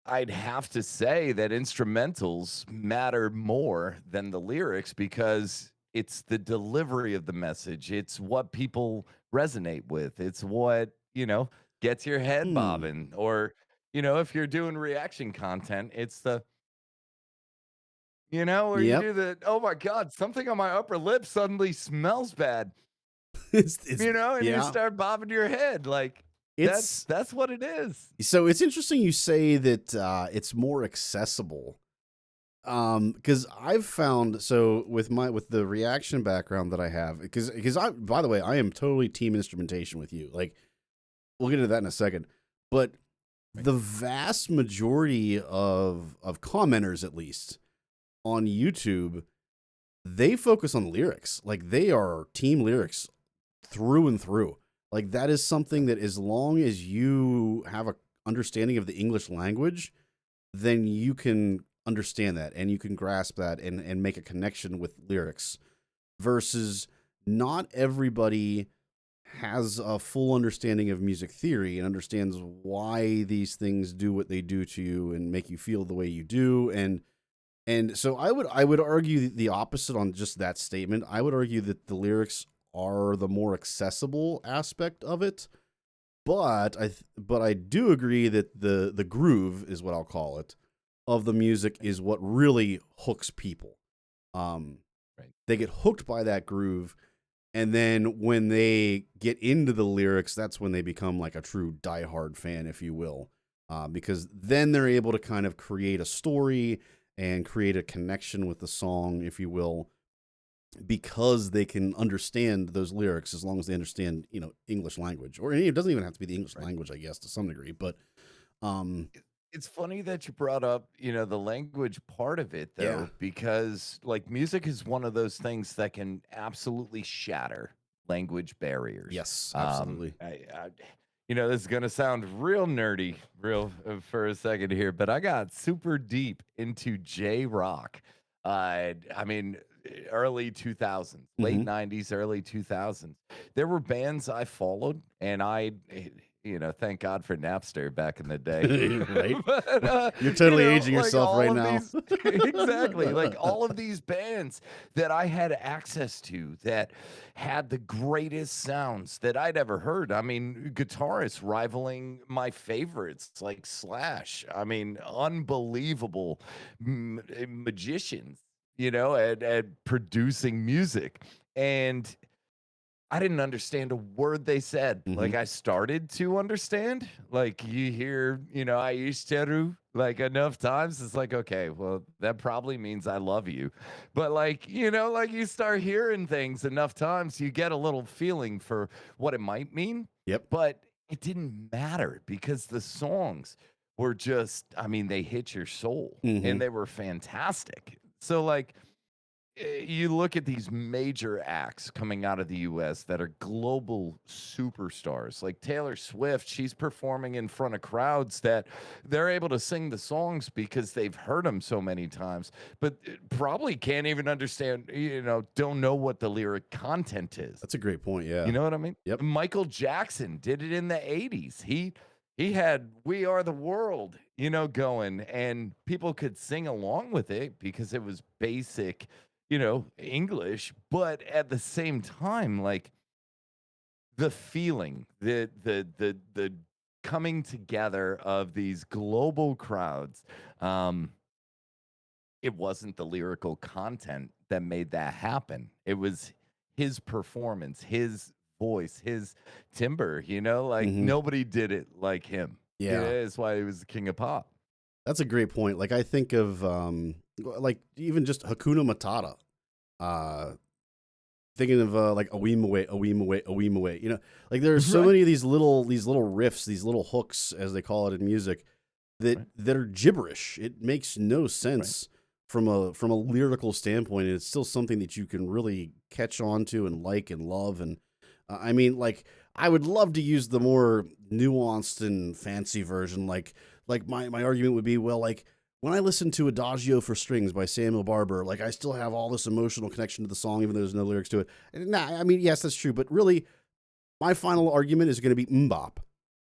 I'd have to say that instrumentals matter more than the lyrics because it's the delivery of the message. It's what people resonate with. It's what, gets your head Hmm. bobbing. Or, if you're doing reaction content, it's the, where you Yep. do the, oh my God, something on my upper lip suddenly smells bad, It's and you yeah. start bobbing your head. Like that's It's that's what it is. so it's interesting you say that it's more accessible. Because I've found so with the reaction background that I have, because I by the way, I am totally team instrumentation with you. Like we'll get into that in a second. But the vast majority of commenters, at least on YouTube, they focus on lyrics. Like they are team lyrics through and through. Like that is something that as long as you have a understanding of the English language, then you can understand that and you can grasp that and make a connection with lyrics versus not everybody has a full understanding of music theory and understands why these things do what they do to you and make you feel the way you do. And so I would argue the opposite on just that statement. I would argue that the lyrics are the more accessible aspect of it. But I do agree that the groove is what I'll call it of the music is what really hooks people. Right. They get hooked by that groove, and then when they get into the lyrics, that's when they become like a true diehard fan, if you will, because then they're able to kind of create a story and create a connection with the song, if you will, because they can understand those lyrics as long as they understand, English language, or it doesn't even have to be the English language, I guess, to some degree. But um, It's funny that you brought up, the language part of it yeah, though, because like music is one of those things that can absolutely shatter language barriers. yes, absolutely. This is gonna sound real nerdy, real for a second here, but I got super deep into J rock. I mean, early 2000s, late Hmm. 90s, early 2000s. There were bands I followed, and thank God for Napster back in the day. Right? But, You're totally aging like yourself all right of now. these, exactly, like all of these bands that I had access to that had the greatest sounds that I'd ever heard. I mean, guitarists rivaling my favorites like Slash. I mean, unbelievable magicians, at producing music. And I didn't understand a word they said. Hmm. Like I started to understand. Like you hear, I used to like enough times. It's like, okay, well, that probably means I love you. But like, like you start hearing things enough times, you get a little feeling for what it might mean. Yep. But it didn't matter because the songs were just, I mean, they hit your soul Hmm. and they were fantastic. So like you look at these major acts coming out of the US that are global superstars like Taylor Swift. She's performing in front of crowds that they're able to sing the songs because they've heard them so many times, but probably can't even understand, don't know what the lyric content is. That's a great point. Yeah. You know what I mean? Yep. Michael Jackson did it in the 80s. He had We Are the World, going, and people could sing along with it because it was basic, English, but at the same time, like the feeling, the coming together of these global crowds, it wasn't the lyrical content that made that happen. It was his performance, his voice, his timbre, like Hmm. nobody did it like him. Yeah. That's why he was the king of pop. That's a great point. Like I think of like even just Hakuna Matata. Uh Thinking of like a weem away, a weem away, a weem away. Like there's so Right. many of these little riffs, these little hooks, as they call it in music, that Right. that are gibberish. It makes no sense from a lyrical standpoint. And it's still something that you can really catch on to and like and love. And I mean, like I would love to use the more nuanced and fancy version. Like my argument would be, well, like when I listen to Adagio for Strings by Samuel Barber, like I still have all this emotional connection to the song, even though there's no lyrics to it. And I mean, yes, that's true, but really, my final argument is going to be Mbop.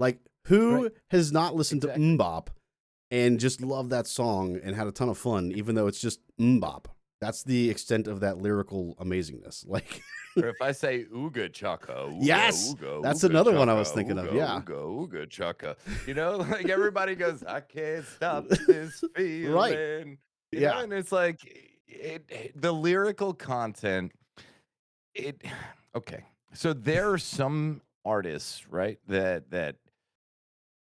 Like, who Right. has not listened Exactly. to Mbop and just loved that song and had a ton of fun, even though it's just mbop. That's the extent of that lyrical amazingness. Like, Or if I say ooga chaka, ooga, yes, ooga, that's ooga another one I chaka, was thinking of. ooga, Yeah, ooga, ooga chaka. You know, like everybody goes, I can't stop this feeling. right. You know, Yeah. and it's like the lyrical content. It okay. So there are some artists, right, that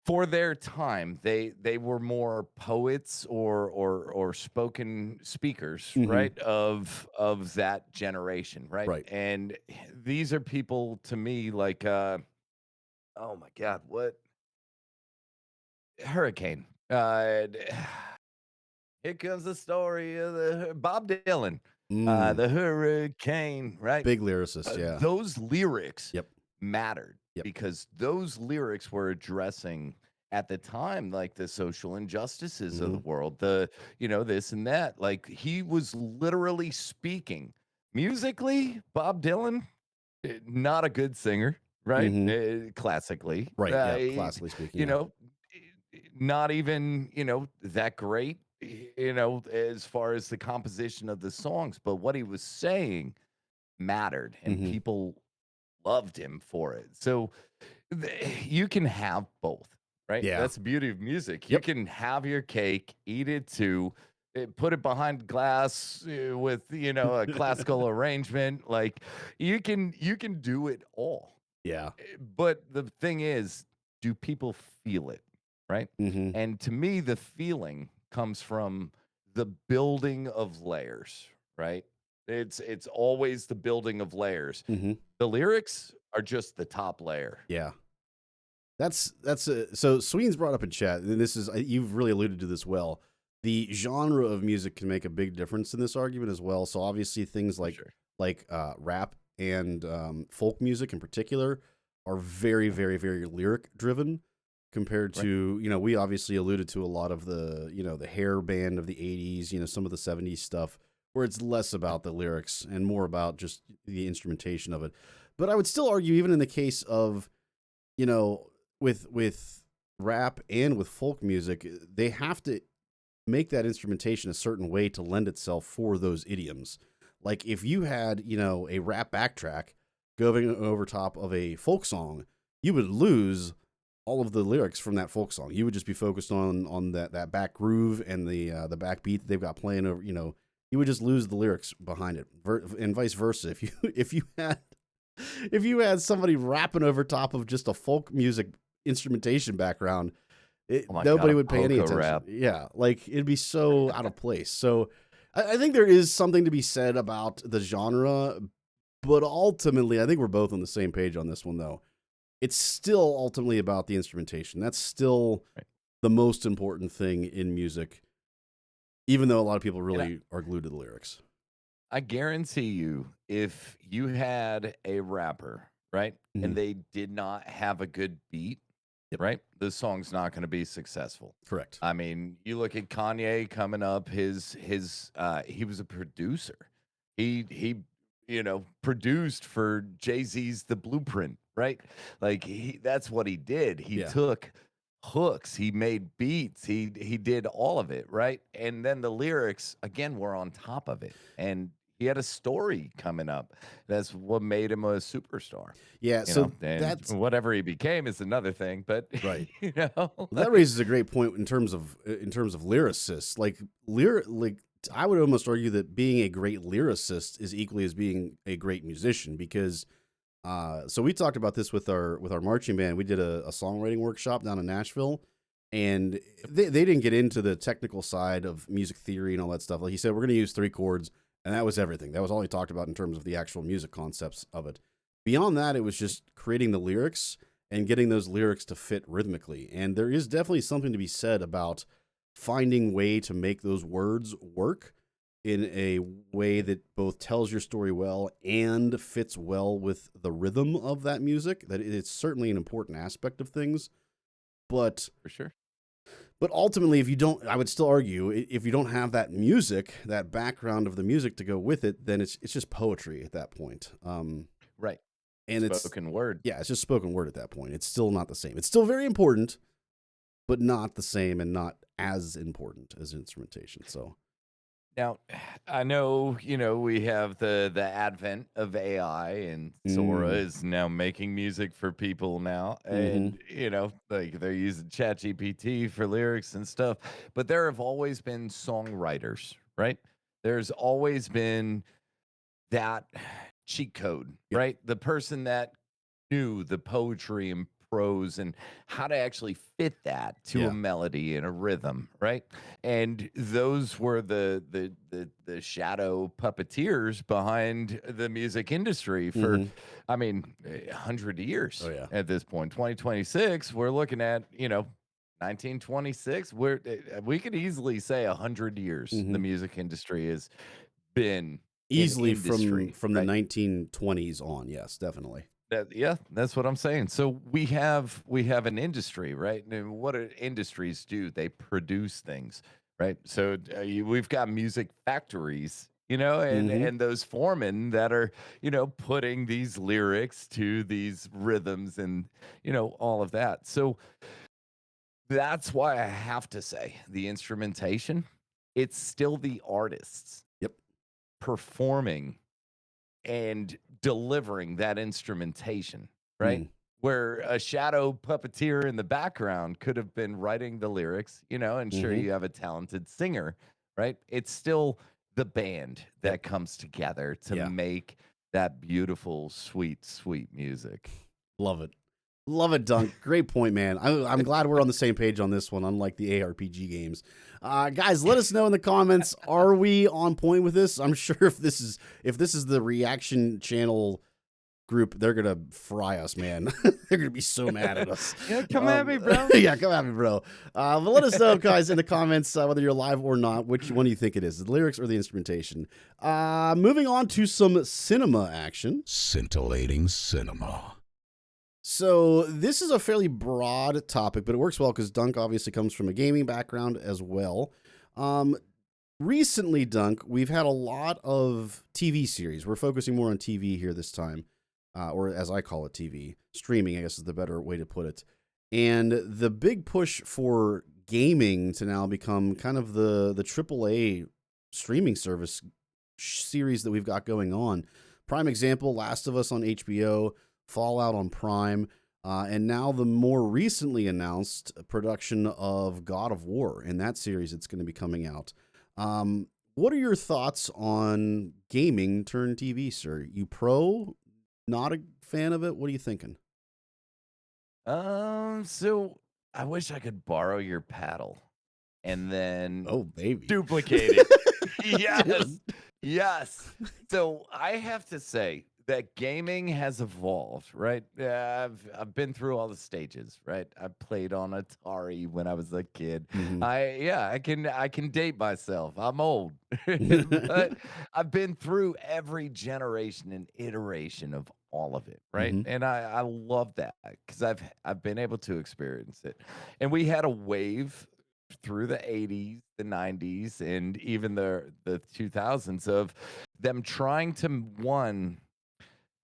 for their time they were more poets or spoken speakers, Hmm. right, of that generation, right? Right. And these are people to me like oh my god, what hurricane here comes the story of the Bob Dylan, Mm, the hurricane, right? big lyricist. Yeah. Those lyrics Yep. mattered Yep. because those lyrics were addressing at the time like the social injustices of the Hmm. world, the this and that. Like he was literally speaking musically. Bob Dylan, not a good singer, right? Hmm. Classically, Right. Yeah. Classically speaking. you Yeah. know, not even that great. As far as the composition of the songs, but what he was saying mattered, and Hmm. people loved him for it. So you can have both, right? Yeah. That's the beauty of music. You Yep. can have your cake, eat it too, put it behind glass with a classical arrangement. Like you can do it all. Yeah. But the thing is, do people feel it, right? Hmm. And to me, the feeling comes from the building of layers, right? It's always the building of layers. Hmm. The lyrics are just the top layer. Yeah. So Sween's brought up in chat, and this is you've really alluded to this well. The genre of music can make a big difference in this argument as well. So obviously things For like sure. rap and folk music in particular are very, very, very lyric driven compared Right. to, we obviously alluded to a lot of the hair band of the 80s, some of the 70s stuff where it's less about the lyrics and more about just the instrumentation of it. But I would still argue, even in the case of, you know, with rap and with folk music, they have to make that instrumentation a certain way to lend itself for those idioms. Like if you had, a rap backtrack going over top of a folk song, you would lose all of the lyrics from that folk song. You would just be focused on that back groove and the backbeat that they've got playing over. You would just lose the lyrics behind it, and vice versa. If you had somebody rapping over top of just a folk music instrumentation background, Oh my god, nobody a would pay any polka attention. rap. Yeah, like it'd be so out of place. So I think there is something to be said about the genre, but ultimately, I think we're both on the same page on this one, though. It's still ultimately about the instrumentation. That's still Right. the most important thing in music, even though a lot of people And really are glued to the lyrics. I guarantee you, if you had a rapper, right, Mhm. and they did not have a good beat, Yep. right, the song's not going to be successful. Correct. I mean, you look at Kanye coming up. He was a producer. He produced for Jay-Z's The Blueprint, right? Like that's what he did. He Yeah. took hooks, he made beats, he did all of it, right? And then the lyrics again were on top of it. And he had a story coming up. That's what made him a superstar. Yeah. So And that's whatever he became is another thing. But right. you know, Well, that raises a great point in terms of lyricists. Like I would almost argue that being a great lyricist is equally as being a great musician because so we talked about this with our marching band. We did a songwriting workshop down in Nashville, and they didn't get into the technical side of music theory and all that stuff. Like he said, we're going to use 3 chords, and that was everything. That was all he talked about in terms of the actual music concepts of it. Beyond that, it was just creating the lyrics and getting those lyrics to fit rhythmically. And there is definitely something to be said about finding way to make those words work in a way that both tells your story well and fits well with the rhythm of that music. That it's certainly an important aspect of things. But for sure. ultimately, if you don't, I would still argue, if you don't have that music, that background of the music to go with it, then it's just poetry at that point. Right. And Spoken word. it's just spoken word at that point. It's still not the same. It's still very important, but not the same and not as important as instrumentation. So Now, I know, we have the advent of AI, and Sora is now making music for people now. And, like they're using ChatGPT for lyrics and stuff. But there have always been songwriters, right? There's always been that cheat code, Yep. right? The person that knew the poetry and prose and how to actually fit that to a melody and a rhythm, right? And those were the shadow puppeteers behind the music industry for, I mean, 100 years. Oh, yeah. At this point, 2026, we're looking at 1926. We could easily say 100 years. The music industry has been easily an industry, from the right? 1920s on. Yes, definitely. That's what I'm saying. So we have an industry, right? And what do industries do? They produce things, right? So we've got music factories, and those foremen that are, putting these lyrics to these rhythms and all of that. So that's why I have to say the instrumentation, it's still the artists Yep. performing and delivering that instrumentation, right? Where a shadow puppeteer in the background could have been writing the lyrics, and sure, you have a talented singer, right? It's still the band that comes together to make that beautiful, sweet, sweet music. Love it. Love it, Dunk. Great point, man. I'm glad we're on the same page on this one, unlike the ARPG games. Guys, let us know in the comments. Are we on point with this? I'm sure if this is the reaction channel group, they're gonna fry us, man. They're gonna be so mad at us. Yeah, come at me, bro. Yeah, come at me, bro. But let us know, guys, in the comments whether you're live or not. Which one do you think it is, the lyrics or the instrumentation? Moving on to some cinema action. Scintillating cinema. So this is a fairly broad topic, but it works well because Dunk obviously comes from a gaming background as well. Recently, Dunk, we've had a lot of TV series. We're focusing more on TV here this time, or as I call it, TV. Streaming, I guess, is the better way to put it. And the big push for gaming to now become kind of the AAA streaming service series that we've got going on. Prime example, Last of Us on HBO, Fallout on Prime, and now the more recently announced production of God of War in that series that's going to be coming out. What are your thoughts on gaming turned TV, sir? You pro? Not a fan of it? What are you thinking? So I wish I could borrow your paddle and then baby, duplicate it. Yes. Yes. So I have to say that gaming has evolved, right? I've been through all the stages, right? I played on Atari when I was a kid. I can date myself. I'm old. But I've been through every generation and iteration of all of it, right? And I love that because I've been able to experience it. And we had a wave through the 80s, the 90s, and even the 2000s of them trying to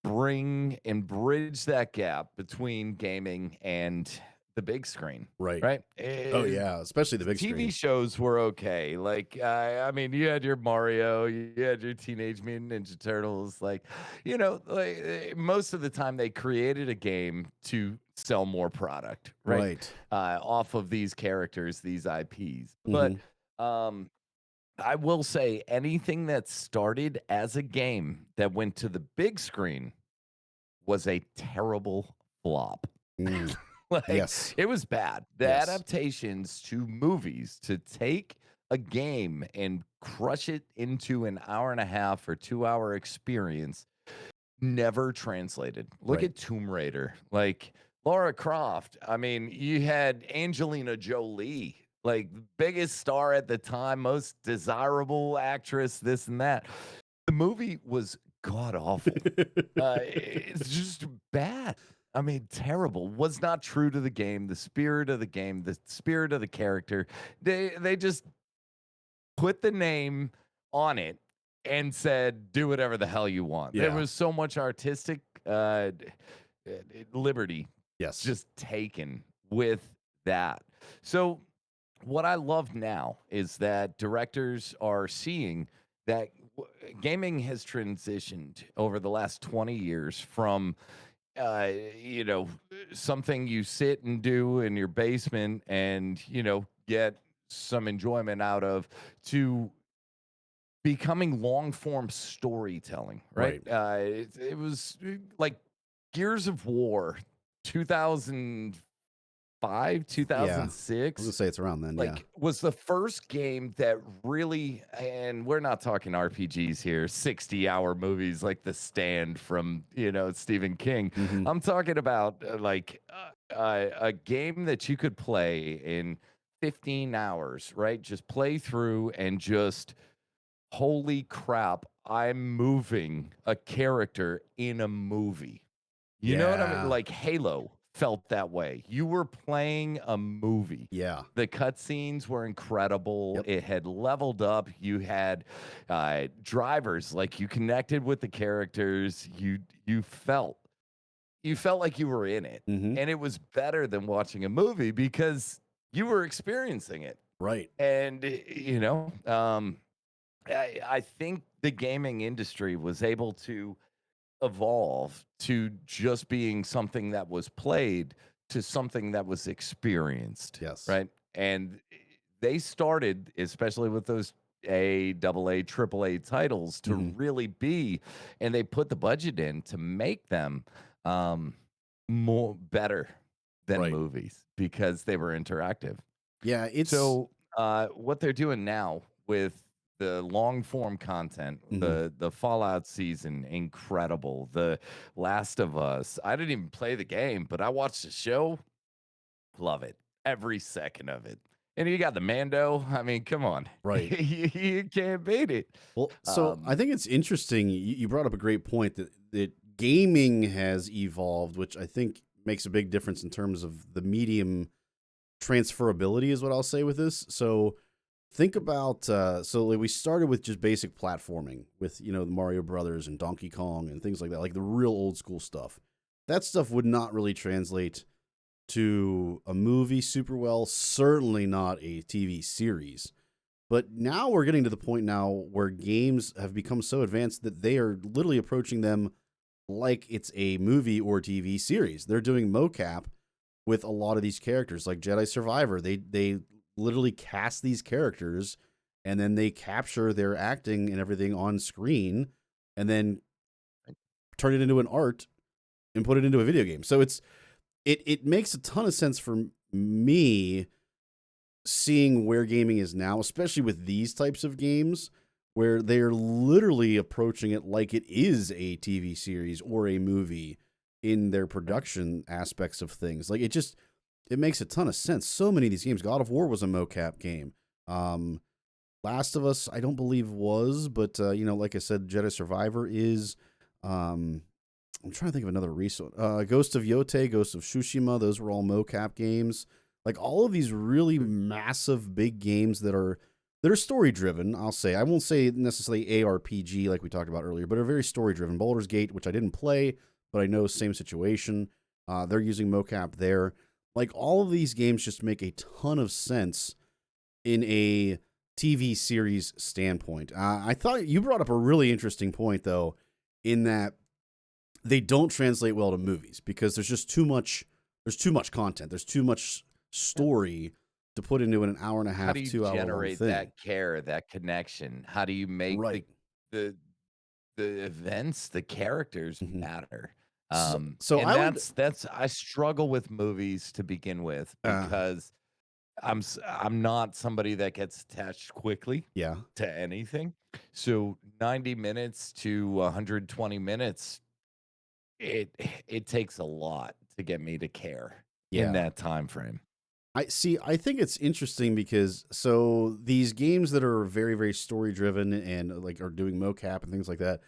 bring and bridge that gap between gaming and the big screen. Right. Oh yeah, especially the big TV screen. shows were okay. Like, I mean, you had your Mario, you had your Teenage Mutant Ninja Turtles. Like, most of the time they created a game to sell more product, right? Off of these characters, these IPs. But I will say anything that started as a game that went to the big screen was a terrible flop. It was bad. The adaptations to movies to take a game and crush it into an hour and a half or 2 hour experience never translated. Look at Tomb Raider. Like Lara Croft. I mean, you had Angelina Jolie, like biggest star at the time, most desirable actress, this and that. The movie was god awful. It's just bad. I mean, terrible. Was not true to the game, the spirit of the game, the spirit of the character. They just put the name on it and said, do whatever the hell you want. There was so much artistic liberty just taken with that. So what I love now is that directors are seeing that gaming has transitioned over the last 20 years from you know, something you sit and do in your basement and, get some enjoyment out of, to becoming long form storytelling, right? Right. It was like Gears of War 2005, Yeah. I was gonna 2006, say it's around then. Yeah. like, was the first game that really, and we're not talking RPGs here, 60-hour movies like The Stand from, Stephen King. Hmm. I'm talking about a game that you could play in 15 hours, right? Just play through and just, holy crap, I'm moving a character in a movie. You know what I mean? Yeah. Like Halo felt that way. You were playing a movie. Yeah. The cutscenes were incredible. Yep. It had leveled up. You had drivers, like you connected with the characters. You felt like you were in it, Hmm. and it was better than watching a movie because you were experiencing it. Right. And I think the gaming industry was able to evolve to just being something that was played to something that was experienced, Yes. right? And they started, especially with those AA, AAA titles, to Hmm. really be, and they put the budget in to make them more better than Right. movies because they were interactive. Yeah. It's. So what they're doing now with the long form content, Mhm. the Fallout season, incredible. The Last of Us. I didn't even play the game, but I watched the show. Love it. Every second of it. And you got the Mando. I mean, come on. Right. You can't beat it. Well, so I Um, think it's interesting. You brought up a great point that gaming has evolved, which I think makes a big difference in terms of the medium transferability, is what I'll say with this. So think about so like we started with just basic platforming with the Mario Brothers and Donkey Kong and things like that, like the real old school stuff. That stuff would not really translate to a movie super well, certainly not a TV series. But now we're getting to the point now where games have become so advanced that they are literally approaching them like it's a movie or TV series. They're doing mocap with a lot of these characters, like Jedi Survivor. They literally cast these characters and then they capture their acting and everything on screen and then turn it into an art and put it into a video game. So it makes a ton of sense for me seeing where gaming is now, especially with these types of games where they're literally approaching it like it is a TV series or a movie in their production aspects of things. Like it makes a ton of sense. So many of these games, God of War was a mocap game. Last of Us, I don't believe was, but like I said, Jedi Survivor is. I'm trying to think of another recent. Ghost of Yote, Ghost of Tsushima, those were all mocap games. Like all of these really massive big games that are story driven, I'll say. I won't say necessarily ARPG like we talked about earlier, but are very story driven. Baldur's Gate, which I didn't play, but I know same situation. They're using mocap there. Like all of these games just make a ton of sense in a TV series standpoint. I thought you brought up a really interesting point though, in that they don't translate well to movies because there's just too much. There's too much content. There's too much story to put into an hour and a how half, do you 2 hour long generate thing. that care, that connection? How do you make Right. the the events, the characters Mhm. matter? So And I would. that's I struggle with movies to begin with because I'm not somebody that gets attached quickly Yeah. to anything. So 90 minutes to 120 minutes, it takes a lot to get me to care in Yeah. that time frame. I see. I think it's interesting because so these games that are very, very story driven and like are doing mocap and things like that,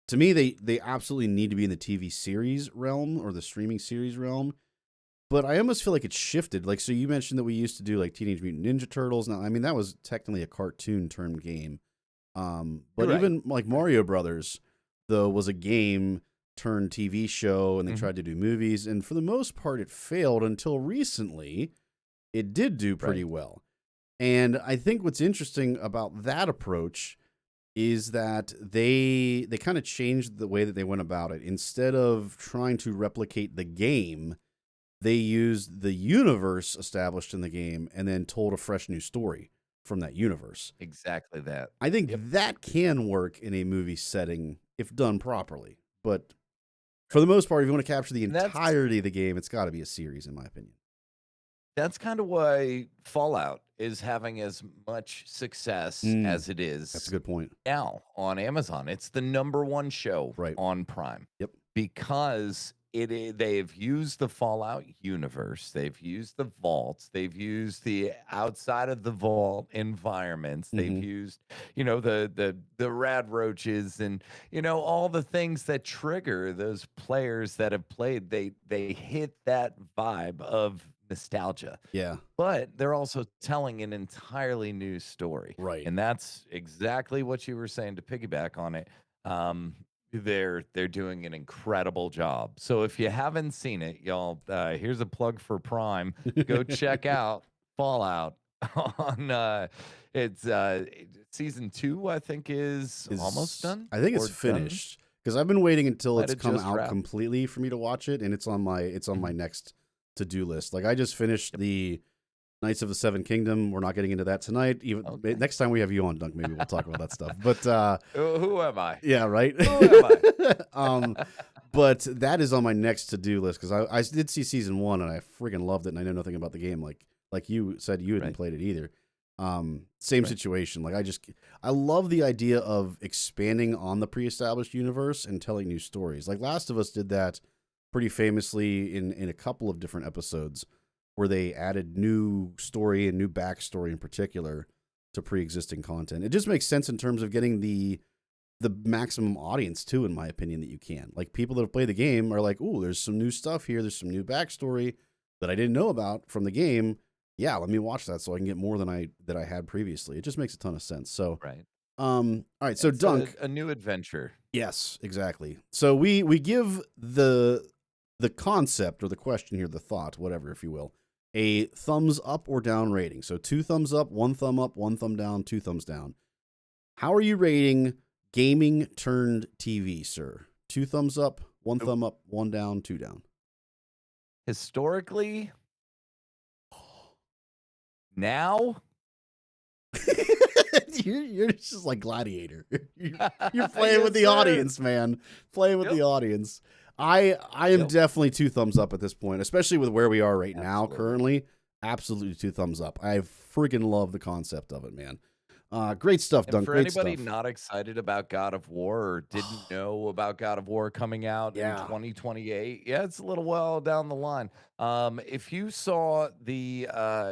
to me, they absolutely need to be in the TV series realm or the streaming series realm. But I almost feel like it's shifted. Like, so you mentioned that we used to do like Teenage Mutant Ninja Turtles. Now, I mean, that was technically a cartoon turned game. But You're right. even like Mario Brothers, though, was a game turned TV show, and they Mhm. tried to do movies, and for the most part, it failed until recently. It did do pretty Right. well. And I think what's interesting about that approach is that they kind of changed the way that they went about it. Instead of trying to replicate the game, they used the universe established in the game and then told a fresh new story from that universe. Exactly that. I think that can work in a movie setting if done properly. But for the most part, if you want to capture the entirety of the game, it's got to be a series, in my opinion. That's kind of why Fallout is having as much success as it is. That's a good point. Now on Amazon, it's the #1 show on Prime. Yep. Because they've used the Fallout universe, they've used the vaults, they've used the outside of the vault environments, they've used, the rad roaches and all the things that trigger those players that have played. They hit that vibe of nostalgia. Yeah. But they're also telling an entirely new story. Right. And that's exactly what you were saying to piggyback on it. They're doing an incredible job. So if you haven't seen it, y'all, here's a plug for Prime. Go check out Fallout on it's season 2, I think is almost done. I think it's finished because I've been waiting until it's come out wrapped. completely for me to watch it, and it's on my next to-do list. Like I just finished the Knights of the Seven Kingdom. We're not getting into that tonight. Even next time we have you on, Dunk, maybe we'll talk about that stuff. But who am I? Yeah, right. Who am I? But that is on my next to-do list because I did see season 1 and I freaking loved it, and I know nothing about the game. Like you said, you hadn't played it either. Same situation. Like I love the idea of expanding on the pre-established universe and telling new stories. Like Last of Us did that pretty famously in a couple of different episodes, where they added new story and new backstory in particular to pre-existing content. It just makes sense in terms of getting the maximum audience too, in my opinion, that you can. Like people that have played the game are like, "Ooh, there's some new stuff here. There's some new backstory that I didn't know about from the game. Yeah, let me watch that so I can get more than I had previously." It just makes a ton of sense. So all right, so Dunk, a new adventure. Yes, exactly. So we give the concept or the question here, the thought, whatever, if you will, a thumbs up or down rating. So 2 thumbs up, 1 thumb up, 1 thumb down, 2 thumbs down. How are you rating gaming turned TV, sir? 2 thumbs up, 1 thumb up, 1 down, 2 down. Historically, now you're just like Gladiator. You're playing with the audience, man. Playing with the audience. I am definitely 2 thumbs up at this point, especially with where we are right now currently. Absolutely 2 thumbs up. I freaking love the concept of it, man. Great stuff, Dunk. For Great anybody stuff. not excited about God of War or didn't know about God of War coming out in 2028, it's a little well down the line. If you saw the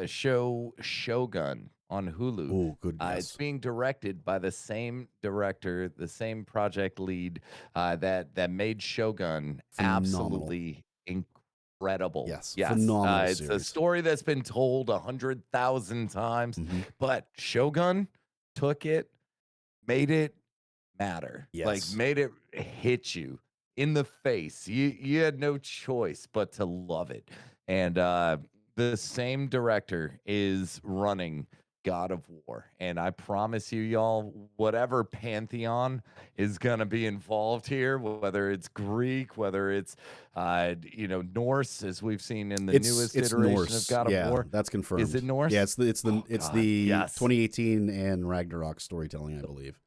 show Shogun on Hulu, oh, good guess. It's being directed by the same director, the same project lead that made Shogun. Phenomenal. Absolutely incredible. Yes. Phenomenal It's a story that's been told 100,000 times, but Shogun took it, made it matter. Like made it hit you in the face. You had no choice but to love it. And the same director is running God of War. And I promise you, y'all, whatever pantheon is going to be involved here, whether it's Greek, whether it's, Norse, as we've seen in the newest iteration Norse. of God of War. That's confirmed. Is it Norse? Yeah, it's the 2018 and Ragnarok storytelling, I believe.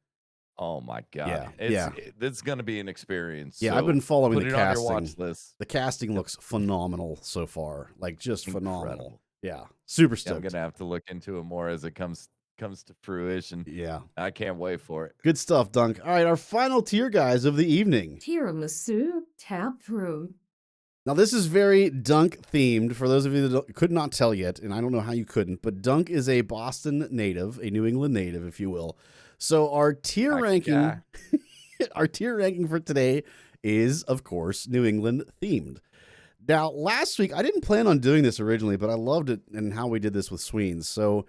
Oh my God. Yeah. It's going to be an experience. Yeah, so I've been following put the it on casting. your watch list. The casting looks phenomenal so far. Like just phenomenal. Yeah. Super stoked. I'm going to have to look into it more as it comes to fruition. Yeah. I can't wait for it. Good stuff, Dunk. All right, our final tier, guys, of the evening. Tiramisu tap room. Now, this is very Dunk themed. For those of you that could not tell yet, and I don't know how you couldn't, but Dunk is a Boston native, a New England native, if you will. So our tier ranking, our tier ranking for today is, of course, New England themed. Now, last week, I didn't plan on doing this originally, but I loved it and how we did this with Sweens. So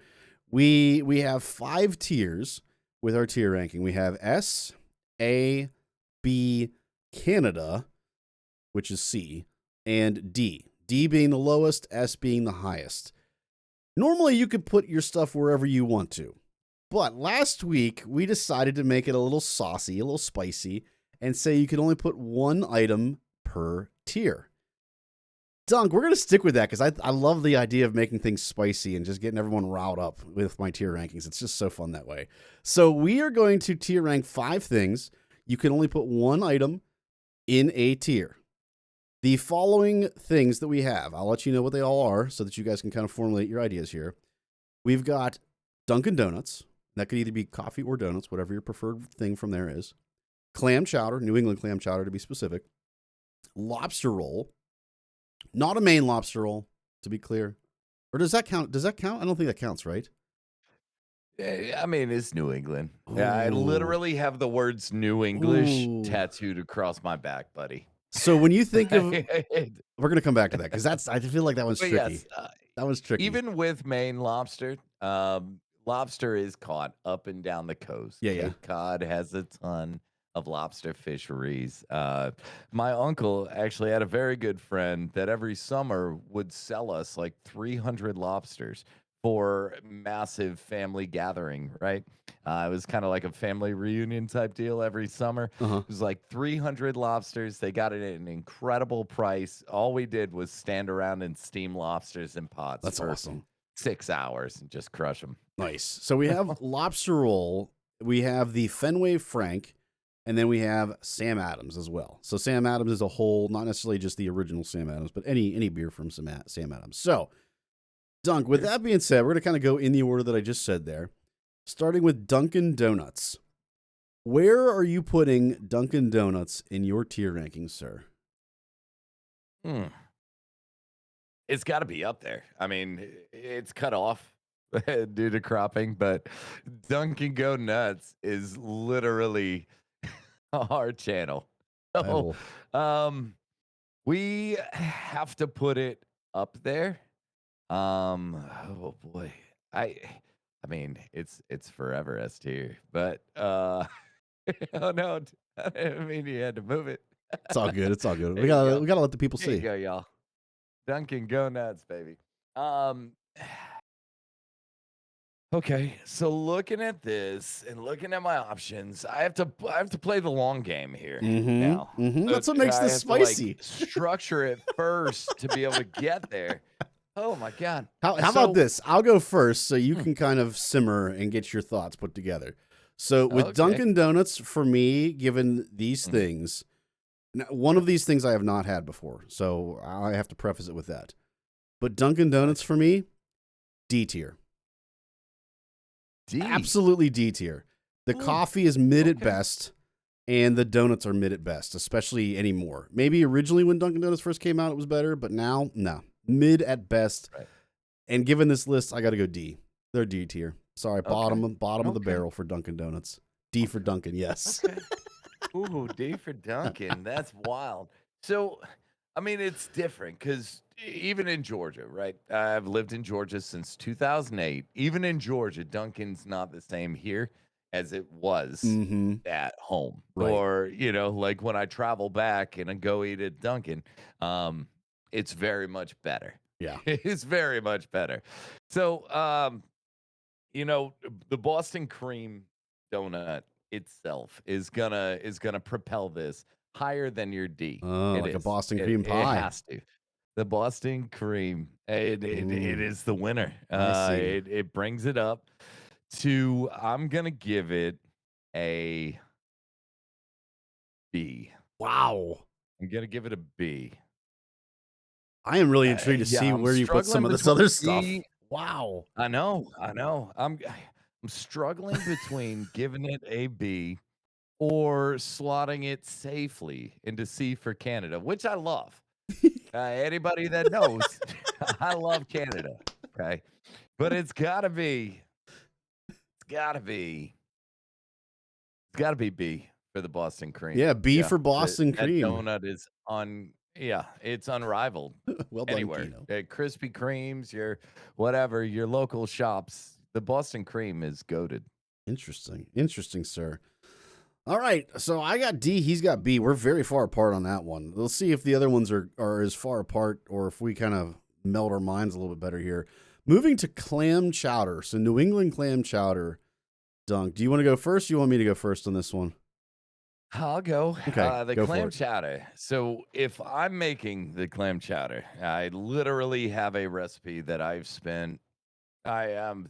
we have 5 tiers with our tier ranking. We have S, A, B, Canada, which is C, and D. D being the lowest, S being the highest. Normally, you could put your stuff wherever you want to. But last week, we decided to make it a little saucy, a little spicy, and say you can only put one item per tier. Dunk, we're going to stick with that because I love the idea of making things spicy and just getting everyone riled up with my tier rankings. It's just so fun that way. So we are going to tier rank 5 things. You can only put one item in a tier. The following things that we have, I'll let you know what they all are so that you guys can kind of formulate your ideas here. We've got Dunkin' Donuts. That could either be coffee or donuts, whatever your preferred thing from there is. Clam chowder, New England clam chowder to be specific. Lobster roll. Not a Maine lobster roll, to be clear. Or does that count? Does that count? I don't think that counts, right? I mean, it's New England. Yeah, I literally have the words New English Ooh. tattooed across my back, buddy. So when you think of, we're going to come back to that because I feel like that one's But tricky. yes, That was tricky. even with Maine lobster, lobster is caught up and down the coast. Yeah, yeah. Cape Cod has a ton of lobster fisheries. My uncle actually had a very good friend that every summer would sell us like 300 lobsters for massive family gathering, right? It was kind of like a family reunion type deal every summer. Uh-huh. It was like 300 lobsters. They got it at an incredible price. All we did was stand around and steam lobsters in pots. That's for awesome. 6 hours and just crush them. Nice. So we have lobster roll, we have the Fenway Frank, and then we have Sam Adams as well. So Sam Adams is a whole, not necessarily just the original Sam Adams, but any beer from Sam Adams. So, Dunk, with that being said, we're going to kind of go in the order that I just said there, starting with Dunkin' Donuts. Where are you putting Dunkin' Donuts in your tier rankings, sir? It's got to be up there. I mean, it's cut off due to cropping, but Dunkin' Go Nuts is literally our channel. So, we have to put it up there. Oh boy, I mean, it's forever S tier, but oh no, I didn't mean you had to move it. It's all good. It's all good. There We you gotta go. let the people Here you see. go, y'all. Dunkin' Go Nuts, baby. Okay, so looking at this and looking at my options, I have to play the long game here now. That's what makes I this have to, like, spicy. structure it first to be able to get there. Oh my god! How about this? I'll go first so you can kind of simmer and get your thoughts put together. So with Okay. Dunkin' Donuts, for me, given these things, now, one of these things I have not had before, so I have to preface it with that. But Dunkin' Donuts for me, D tier. D. Absolutely D tier. The coffee is mid at best, and the donuts are mid at best, especially anymore. Maybe originally when Dunkin' Donuts first came out, it was better, but now, no. Mid at best. Right. And given this list, I got to go D. They're D tier. Sorry, bottom of the Okay. barrel for Dunkin' Donuts. D for Dunkin', yes. Okay. Ooh, D for Dunkin'. That's wild. So, I mean, it's different because even in Georgia, right? I've lived in Georgia since 2008. Even in Georgia, Dunkin's not the same here as it was at home. Right. Or, like when I travel back and I go eat at Dunkin', it's very much better. Yeah. It's very much better. So, the Boston cream donut itself is gonna propel this higher than your D. Oh, It like a is. Boston cream pie. It has to. The Boston cream. It is the winner. I see. It brings it up to. I'm gonna give it a B. Wow. I'm gonna give it a B. I am really intrigued to see I'm where you put some of struggling this other between stuff. D. Wow. I know. I'm struggling between giving it a B or slotting it safely into C for Canada, which I love. Anybody that knows, I love Canada. Okay, but it's gotta be B for the Boston cream. Yeah, B for Boston that cream. donut is it's unrivaled. Well done, Anywhere. Kino. Krispy Kremes, your local shops, the Boston cream is goated. Interesting, sir. All right, so I got D, he's got B. We're very far apart on that one. We'll see if the other ones are as far apart or if we kind of meld our minds a little bit better here. Moving to clam chowder. So New England clam chowder. Dunk, do you want to go first? Or you want me to go first on this one? I'll go. Okay, The go for clam it. chowder. So if I'm making the clam chowder, I literally have a recipe that I've spent. I'm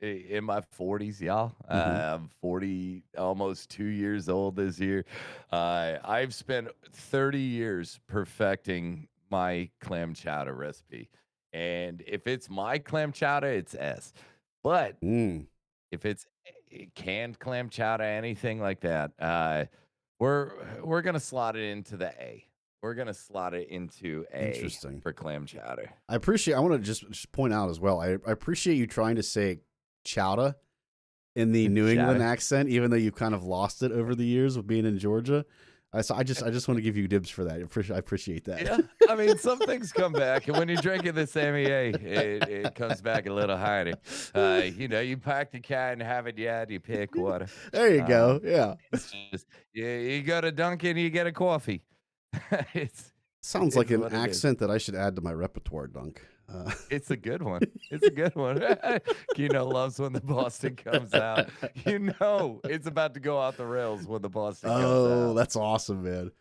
in my 40s, y'all. Mhm. I'm 40, almost 2 years old this year. I've spent 30 years perfecting my clam chowder recipe, and if it's my clam chowder, it's S. But Mm, if it's canned clam chowder, anything like that, we're we're gonna slot it into the A. We're gonna slot it into A interesting. for clam chowder. I want to just point out as well. I appreciate you trying to say chowder in the New England Chowder. accent, even though you've kind of lost it over the years of being in Georgia. So I just want to give you dibs for that. I appreciate that. Yeah, I mean, some things come back, and when you're drinking this MEA, it comes back a little harder. You pack the cat and have it yet. You pick water. There you go. Um, Yeah. it's just you go to Dunkin', you get a coffee. it's Sounds like it's an what it is. accent that I should add to my repertoire, Dunk. It's a good one. It's a good one. Keno loves when the Boston comes out. It's about to go off the rails when the Boston comes Oh, out. that's awesome, man.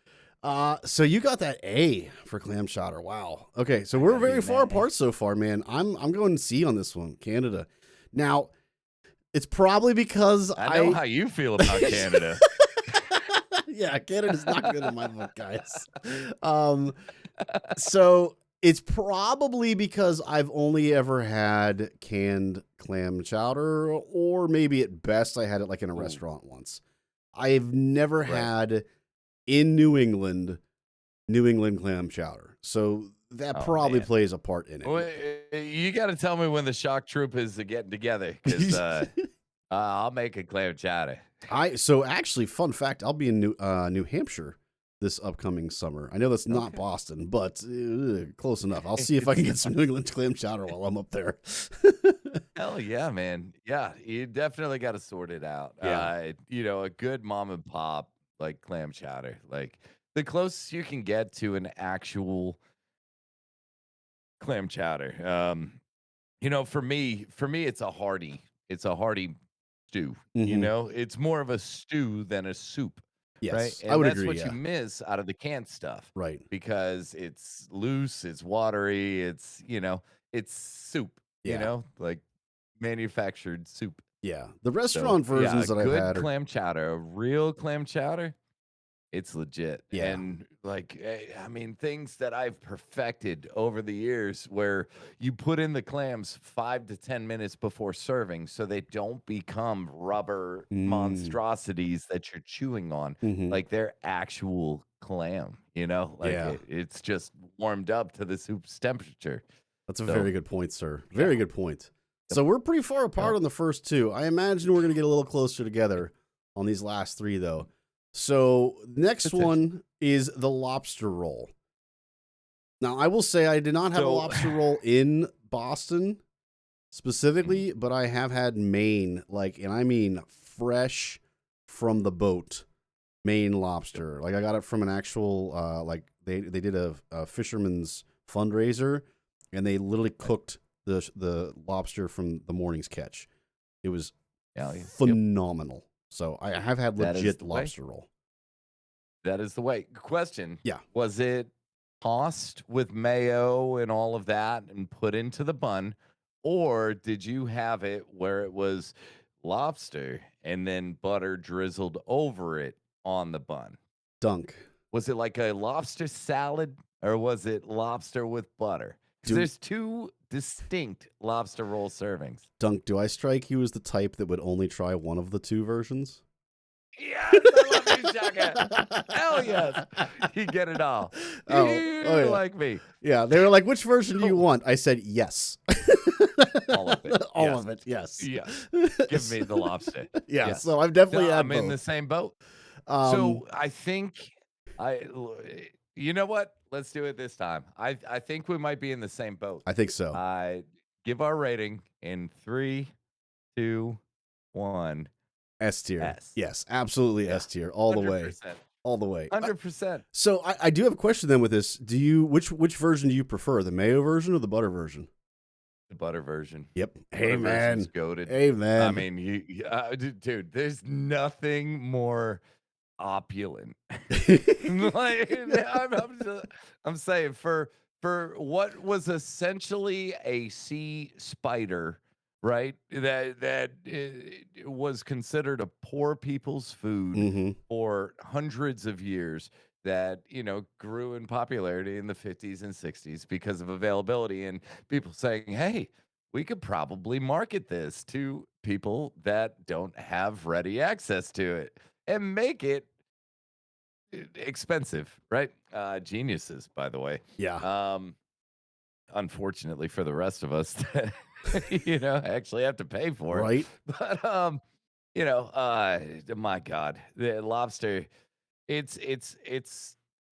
So you got that A for clam chowder. Wow. Okay, so we're gotta very be far mad. apart so far, man. I'm going C on this one, Canada. Now, it's probably because I know how you feel about Canada. yeah, Canada's not good in my book, guys. So it's probably because I've only ever had canned clam chowder, or maybe at best I had it like in a Ooh. restaurant once. I've never Right. had in New England clam chowder. So that Oh, probably man. plays a part in it. Well, you got to tell me when the Shock Troop is getting together, because I'll make a clam chowder. So actually, fun fact, I'll be in New Hampshire this upcoming summer. I know that's not Okay. Boston, but close enough. I'll see if I can get some New England clam chowder while I'm up there. Hell yeah, man. Yeah, you definitely got to sort it out. Yeah. A good mom and pop like clam chowder, like the closest you can get to an actual clam chowder. For me, it's a hearty stew. Mhm. It's more of a stew than a soup. Right. Yes, I And would that's agree. what Yeah, you miss out of the canned stuff, right. because it's loose, it's watery, it's soup, Yeah, like manufactured soup. yeah. The So, restaurant yeah, a versions that I've good had are clam chowder, a real clam chowder, it's legit. yeah. And things that I've perfected over the years, where you put in the clams 5 to 10 minutes before serving so they don't become rubber monstrosities that you're chewing on. Mhm. Like they're actual clam, Yeah. it's just warmed up to the soup's temperature. That's a So, very good point, sir. yeah. Very good point. Yep. So we're pretty far apart Yep. on the first two. I imagine we're going to get a little closer together on these last three, though. So next Potentially. one is the lobster roll. Now, I will say I did not have a So- lobster roll in Boston specifically, but I have had Maine, and I mean fresh from the boat Maine lobster. Like I got it from an actual, they did a fisherman's fundraiser, and they literally cooked the lobster from the morning's catch. It was Yeah, yep. phenomenal. So I have had That is legit the way. lobster roll. That is the way. Question. Yeah. Was it tossed with mayo and all of that and put into the bun? Or did you have it where it was lobster and then butter drizzled over it on the bun? Dunk. Was it like a lobster salad, or was it lobster with butter? Because Do- there's two distinct lobster roll servings. Dunk, do I strike you as the type that would only try one of the two versions? Yes, I love you, Shaka. Hell yes. You get it all. Oh, You oh, yeah. like me. Yeah, they were like, which version do you want? I said, yes. All of it. All Yes. of it, yes. Yes. Give me the lobster. Yeah, Yes. so I've definitely No, had I'm in the both. same boat. Um, So I think you know what? Let's do it this time. I think we might be in the same boat. I think so. Give our rating in 3, 2, 1. S tier. S. Yes, absolutely Yeah, S tier. All the way. 100%. all the way. 100%. So I do have a question then with this. Do you which version do you prefer, the mayo version or the butter version? The butter version. Yep. Butter version's Amen. goated. Amen. I mean, dude, there's nothing more opulent. Like, I'm saying for what was essentially a sea spider, right? That was considered a poor people's food hmm for hundreds of years. That grew in popularity in the 50s and 60s because of availability and people saying, "Hey, we could probably market this to people that don't have ready access to it and make it expensive," right? Geniuses, by the way. Yeah. Unfortunately for the rest of us that actually have to pay for it. Right. But my God, the lobster, it's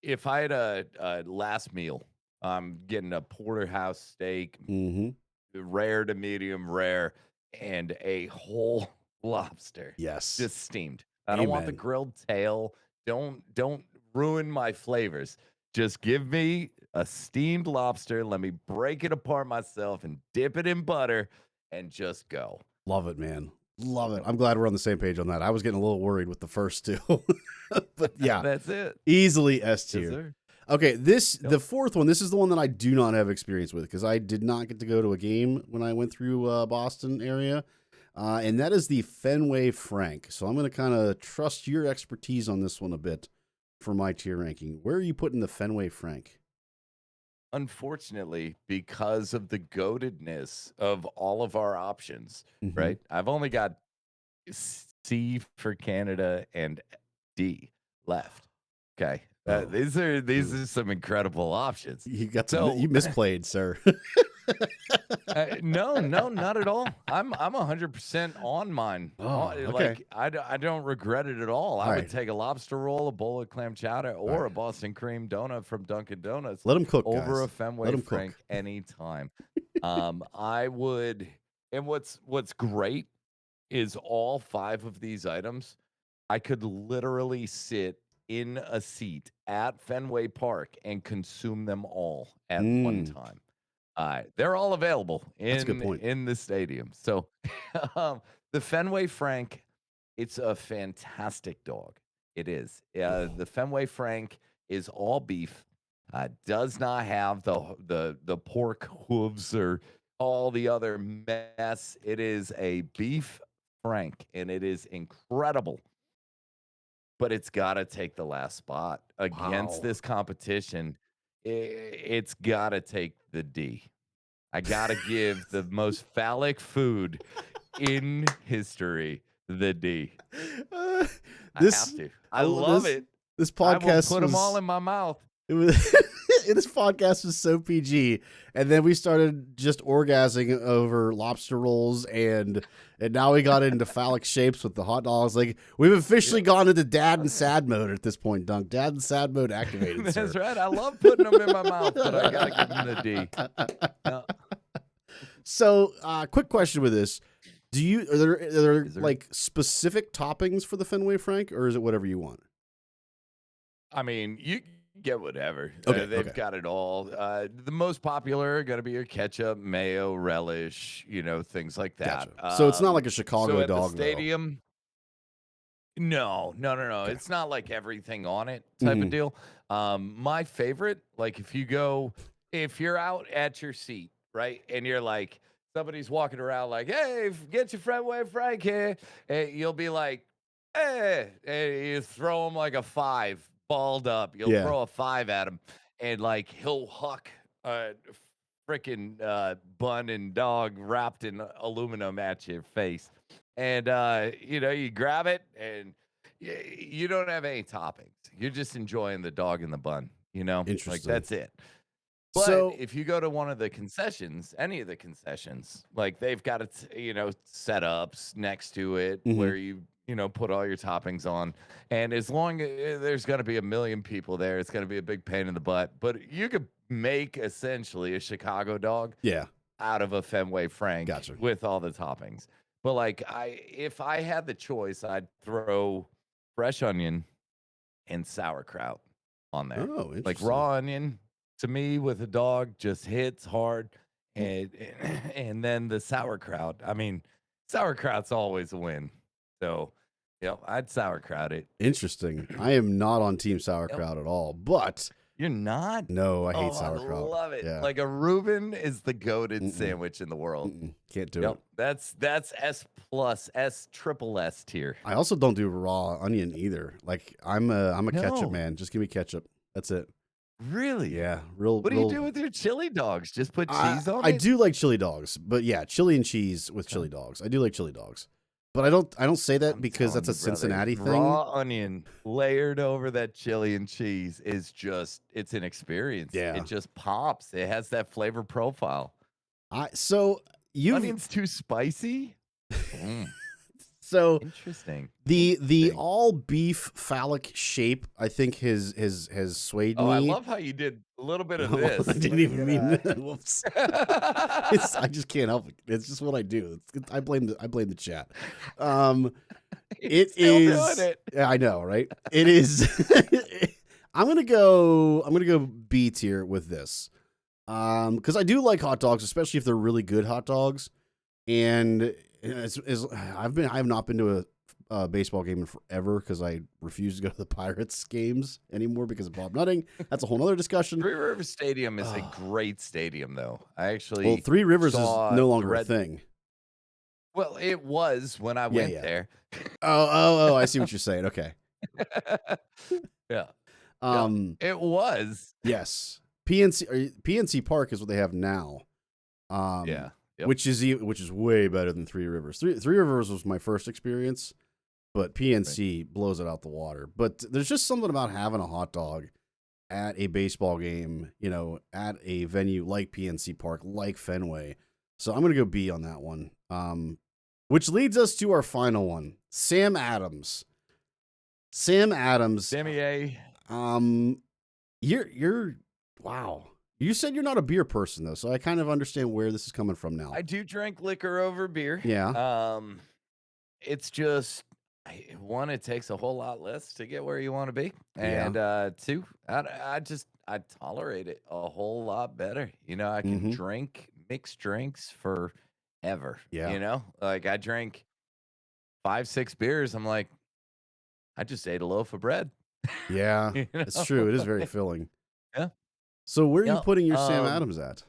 if I had a last meal, I'm getting a porterhouse steak, hmm rare to medium rare, and a whole lobster Yes. just steamed. I don't want the Amen. grilled tail. Don't ruin my flavors. Just give me a steamed lobster. Let me break it apart myself and dip it in butter and just go. Love it, man. Love it. Yep. I'm glad we're on the same page on that. I was getting a little worried with the first two. But yeah, That's it. easily S Yes, tier. sir. Okay, the Yep. fourth one, this is the one that I do not have experience with because I did not get to go to a game when I went through Boston area. And that is the Fenway Frank. So I'm going to kind of trust your expertise on this one a bit for my tier ranking. Where are you putting the Fenway Frank? Unfortunately, because of the goatedness of all of our options, Mhm. right? I've only got C for Canada and D left. Okay. Oh. These are some incredible options. You got So you misplayed, sir. no, not at all. I'm 100% on mine. Oh, okay. Like I don't regret it at all. I All would right. take a lobster roll, a bowl of clam chowder, or right. a Boston cream donut from Dunkin' Donuts Let them cook, over guys. a Fenway Let them Frank cook. anytime. I would. And what's great is all 5 of these items I could literally sit in a seat at Fenway Park and consume them all at one Mm, time. They're all available that's a good point. in the stadium. So the Fenway Frank, it's a fantastic dog. It is. The Fenway Frank is all beef. Does not have the pork hooves or all the other mess. It is a beef Frank, and it is incredible. But it's got to take the last spot against Wow. this competition. It's got to take the D. I got to give the most phallic food in history the D. Uh, I this have to. I love it. This I will podcast put them all was in my mouth. it was this podcast was so PG, and then we started just orgasming over lobster rolls, and now we got into phallic shapes with the hot dogs. Like we've officially gone into dad and sad mode at this point, Dunk. Dad and sad mode activated. That's sir. right. I love putting them in my mouth, but I got to give them the D. No. So, quick question with this: are there Is there- like specific toppings for the Fenway Frank, or is it whatever you want? I mean, you get whatever. Okay, They've okay. got it all. The most popular are going to be your ketchup, mayo, relish, things like that. Gotcha. So it's not like a Chicago so at dog, the stadium. No. Okay. It's not like everything on it type of deal. My favorite, like if you're out at your seat, right, and you're like somebody's walking around like, "Hey, get your Fenway Frank here," and you'll be like, "Hey," and you throw him like a 5, balled up. You'll Yeah. throw a 5 at him, and like he'll huck a freaking bun and dog wrapped in aluminum at your face, and you grab it and you don't have any toppings. You're just enjoying the dog and the bun. Like Interesting. that's it. But So if you go to one of the concessions, any of the concessions, like they've got it, setups next to it where you put all your toppings on. And as long as there's going to be a million people there, it's going to be a big pain in the butt. But you could make essentially a Chicago dog yeah, out of a Fenway Frank Gotcha. with all the toppings. But like if I had the choice, I'd throw fresh onion, and sauerkraut on there. Oh, Like interesting. raw onion to me with a dog just hits hard, and and then the sauerkraut. I mean, sauerkraut's always a win. So, yep, I'd sauerkraut it. Interesting. I am not on Team Sauerkraut at all, but You're not? no, I hate Oh, sauerkraut. I love it. Yeah. Like a Reuben is the goated Mm-mm. sandwich in the world. Can't do Yep, it. that's S plus S triple S tier. I also don't do raw onion either. Like I'm a No. ketchup man. Just give me ketchup. That's it. Really? Yeah, real. What do real, you do with your chili dogs? Just put cheese on I it? do like chili dogs, but yeah, chili and cheese with chili dogs. I do like chili dogs, but I don't say that I'm because that's a telling you, brother, Cincinnati thing. Raw onion layered over that chili and cheese is it's an experience. Yeah. It just pops. It has that flavor profile. So you Onions too spicy? so Interesting. the Interesting. all beef phallic shape I think has swayed me. Oh, I love how you did a little bit of this. I didn't even mean that. Whoops. It's I just can't help it. It's just what I do. I blame the chat. It still is. doing it. Yeah, I know, right? It is. I'm gonna go B tier with this, because I do like hot dogs, especially if they're really good hot dogs. And I have not been to a baseball game in forever because I refuse to go to the Pirates games anymore because of Bob Nutting. That's a whole other discussion. Three Rivers Stadium is a great stadium, though. I actually Well, Three Rivers is saw no longer a Red- thing. Well, it was when I went yeah. there. Oh, I see what you're saying. Okay. Yeah. It was. Yes. PNC Park is what they have now. Yeah. Yep. Which is way better than Three Rivers. Three Rivers was my first experience, but PNC blows it out the water. But there's just something about having a hot dog at a baseball game, at a venue like PNC Park, like Fenway. So I'm gonna go B on that one. Which leads us to our final one, Sam Adams. Sammy A. You're wow. You said you're not a beer person though, so I kind of understand where this is coming from now. I do drink liquor over beer. Yeah. It's just one, it takes a whole lot less to get where you want to be, and two, I tolerate it a whole lot better. I can drink mixed drinks forever. Yeah. Like I drink 5-6 beers. I'm like, I just ate a loaf of bread. Yeah, it's true. It is very filling. Yeah. So where are you putting your Sam Adams at?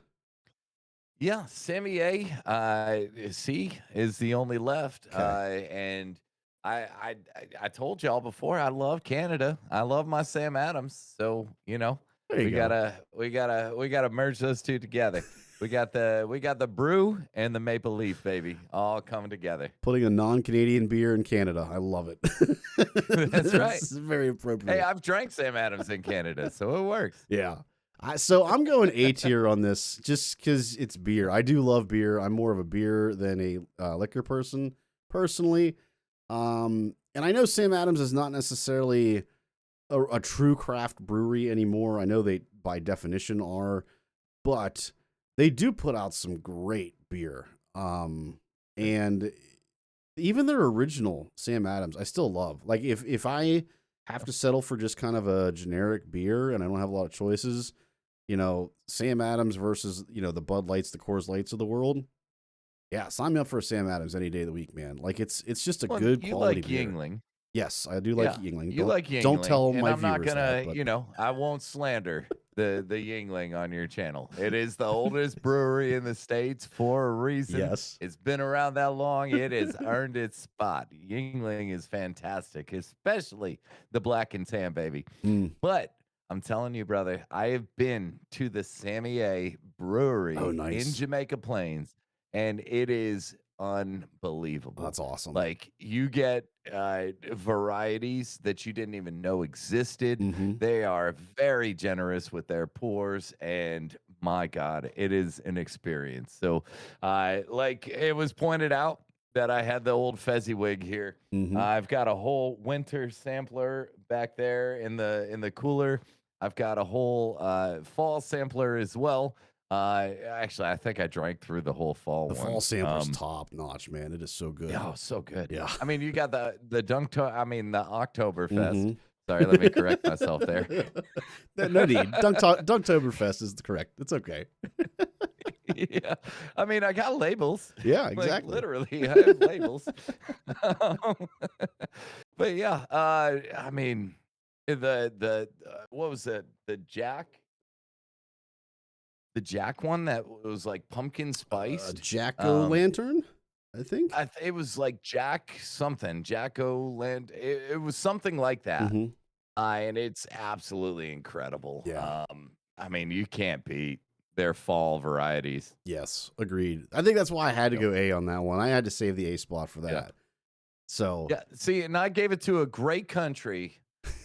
Yeah, Sammy A. C is the only left. Okay. And I told y'all before, I love Canada. I love my Sam Adams. So There you we go. gotta merge those two together. We got the brew and the maple leaf, baby, all coming together. Putting a non-Canadian beer in Canada. I love it. That's right. It's very appropriate. Hey, I've drank Sam Adams in Canada, so it works. Yeah. So I'm going A tier on this just because it's beer. I do love beer. I'm more of a beer than a liquor person, personally. And I know Sam Adams is not necessarily a true craft brewery anymore. I know they, by definition, are, but they do put out some great beer. And even their original Sam Adams, I still love. Like if I have to settle for just kind of a generic beer and I don't have a lot of choices, Sam Adams versus, the Bud Lights, the Coors Lights of the world. Yeah, sign me up for a Sam Adams any day of the week, man. Like it's just a good quality beer. Yingling. Yes, I do like Yingling. You like Yingling. Don't tell and my I'm not viewers gonna, that, but I won't slander the Yingling on your channel. It is the oldest brewery in the States for a reason. Yes. It's been around that long. It has earned its spot. Yingling is fantastic, especially the black and tan, baby. But I'm telling you, brother, I have been to the Sammy A brewery in Jamaica Plains, and it is unbelievable. That's awesome. Like you get varieties that you didn't even know existed. They are very generous with their pours, and my God, it is an experience. So, like it was pointed out that I had the old Fezziwig here. I've got a whole winter sampler back there in the cooler. I've got a whole fall sampler as well. Actually, I think I drank through the whole fall the one. fall sampler's top notch, man. It is so good. Oh, so good. Yeah. I mean, you got the Oktoberfest. Sorry, let me correct myself there. No need. Dunktoberfest is correct. It's okay. Yeah, I mean, I got labels. Yeah, Like, exactly. literally, I have labels. Um, but yeah, I mean, what was it? The Jack one that was like pumpkin spiced. Jack-o'-lantern, I think. It was like Jack something, Jack-o'-lantern. It was something like that. Mhm. And it's absolutely incredible. Yeah. I mean, you can't beat their fall varieties. Yes, agreed. I think that's why I had to Yep. go A on that one. I had to save the A spot for that. Yeah. So Yeah, see, and I gave it to a great country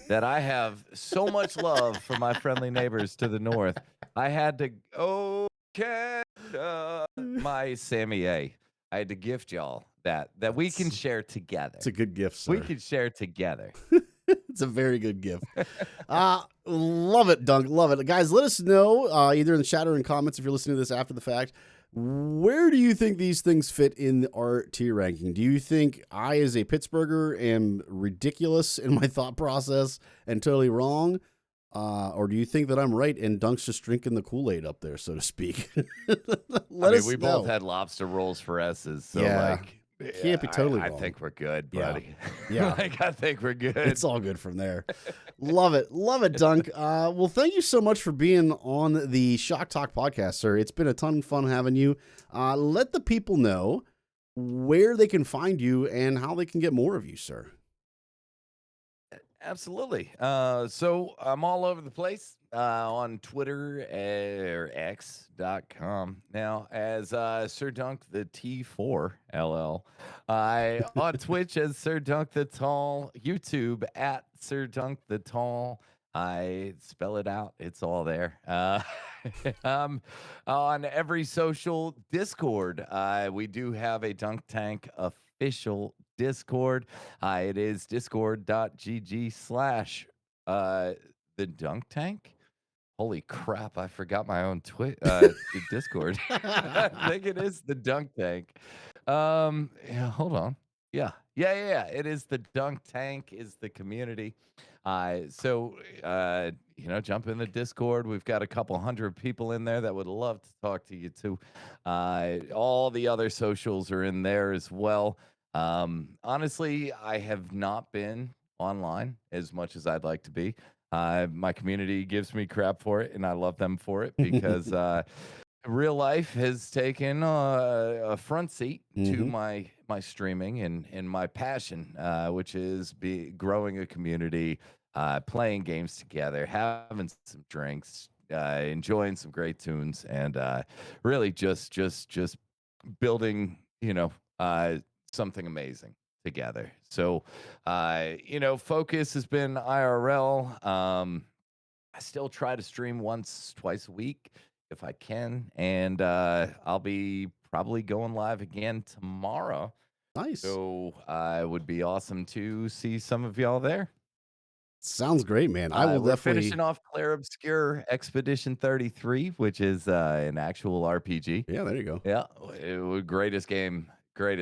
that I have so much love for my friendly neighbors to the north. I had to, oh, Canada, my Sammy A. I had to gift y'all that we can share together. it's a good gift, sir. We can share together. It's a very good gift. Love it, Dunk. Love it. Guys, let us know either in the chat or in comments if you're listening to this after the fact. Where do you think these things fit in our tier ranking? Do you think I, as a Pittsburgher, am ridiculous in my thought process and totally wrong? Or do you think that I'm right and Dunk's just drinking the Kool-Aid up there, so to speak? Let us we know. both had lobster rolls for S's, so Yeah. Can't be totally I wrong. think we're good, Yeah. buddy. Yeah. Like, I think we're good. It's all good from there. Love it. Love it, Dunk. Well, thank you so much for being on the Shawk Tawk podcast, sir. It's been a ton of fun having you. Let the people know where they can find you and how they can get more of you, sir. Absolutely. So I'm all over the place on Twitter or X.com now as Sir Dunk the T4LL. On Twitch as Sir Dunk the Tall, YouTube at Sir Dunk the Tall. I spell it out. It's all there. On every social Discord, we do have a Dunk Tank official Discord. It is discord.gg/ the Dunk Tank. Holy crap, I forgot my own Discord. I think it is the Dunk Tank. Yeah, hold on. Yeah. It is the Dunk Tank is the community. So jump in the Discord. We've got a couple hundred people in there that would love to talk to you too. All the other socials are in there as well. Honestly, I have not been online as much as I'd like to be. My community gives me crap for it, and I love them for it because real life has taken a front seat to my streaming and my passion, which is growing a community, playing games together, having some drinks, enjoying some great tunes, and really just building, something amazing together. So, focus has been IRL. I still try to stream twice a week if I can, and I'll be probably going live again tomorrow. Nice. So it would be awesome to see some of y'all there. Sounds great, man. I will We're definitely finishing off Claire Obscure Expedition 33, which is an actual RPG. Yeah, there you go. Yeah, it was greatest game. Great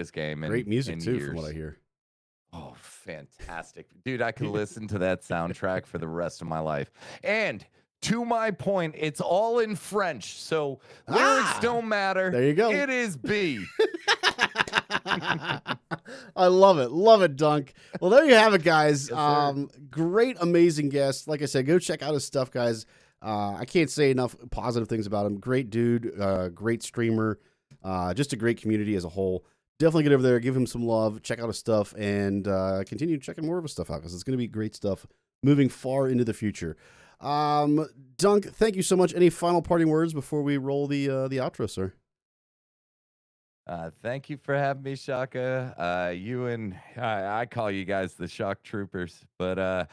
music too, years. from what I hear. Oh, fantastic. Dude, I could listen to that soundtrack for the rest of my life. And to my point, it's all in French, so lyrics don't matter. There you go. It is B. I love it. Love it, Dunk. Well, there you have it, guys. Yes, Great, amazing guest. Like I said, go check out his stuff, guys. I can't say enough positive things about him. Great dude, great streamer, just a great community as a whole. Definitely get over there, give him some love, check out his stuff, and continue checking more of his stuff out because it's going to be great stuff moving far into the future. Dunk, thank you so much. Any final parting words before we roll the outro, sir? Thank you for having me, Shaka. You and I call you guys the Shock Troopers, but I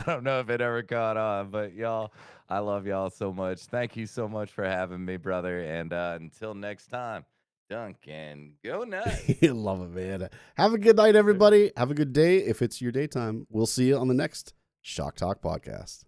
don't know if it ever caught on. But y'all, I love y'all so much. Thank you so much for having me, brother. And until next time. Dunk and go nuts. Love it, man. Have a good night, everybody. Have a good day if it's your daytime. We'll see you on the next Shawk Tawk podcast.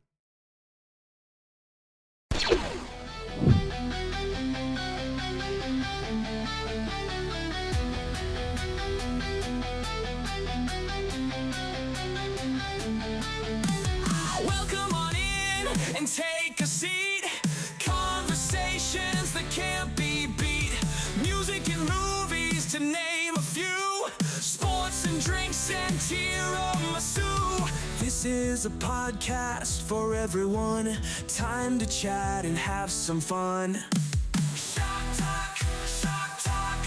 and take a seat. Conversations that can't be beat. Music and movies, to name a few. Sports and drinks and tiramisu. This is a podcast for everyone. Time to chat and have some fun. Shawk Talk, Shawk Talk.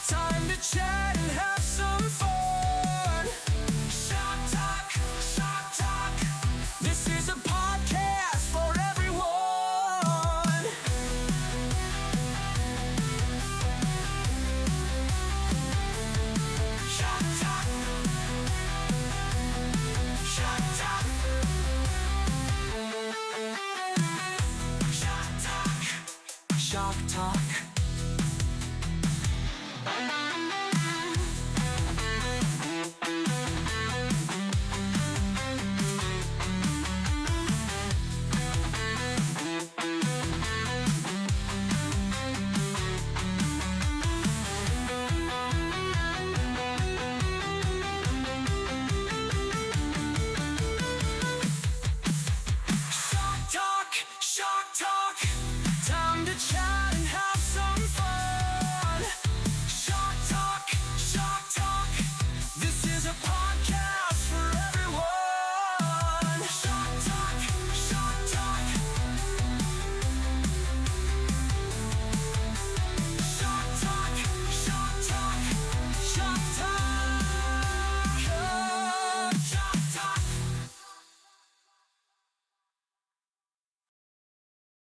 Time to chat and have some fun. Shawk Talk, Shawk Talk. This is a podcast for everyone. Shawk Talk, Shawk Talk. Shawk Talk, Shawk Talk.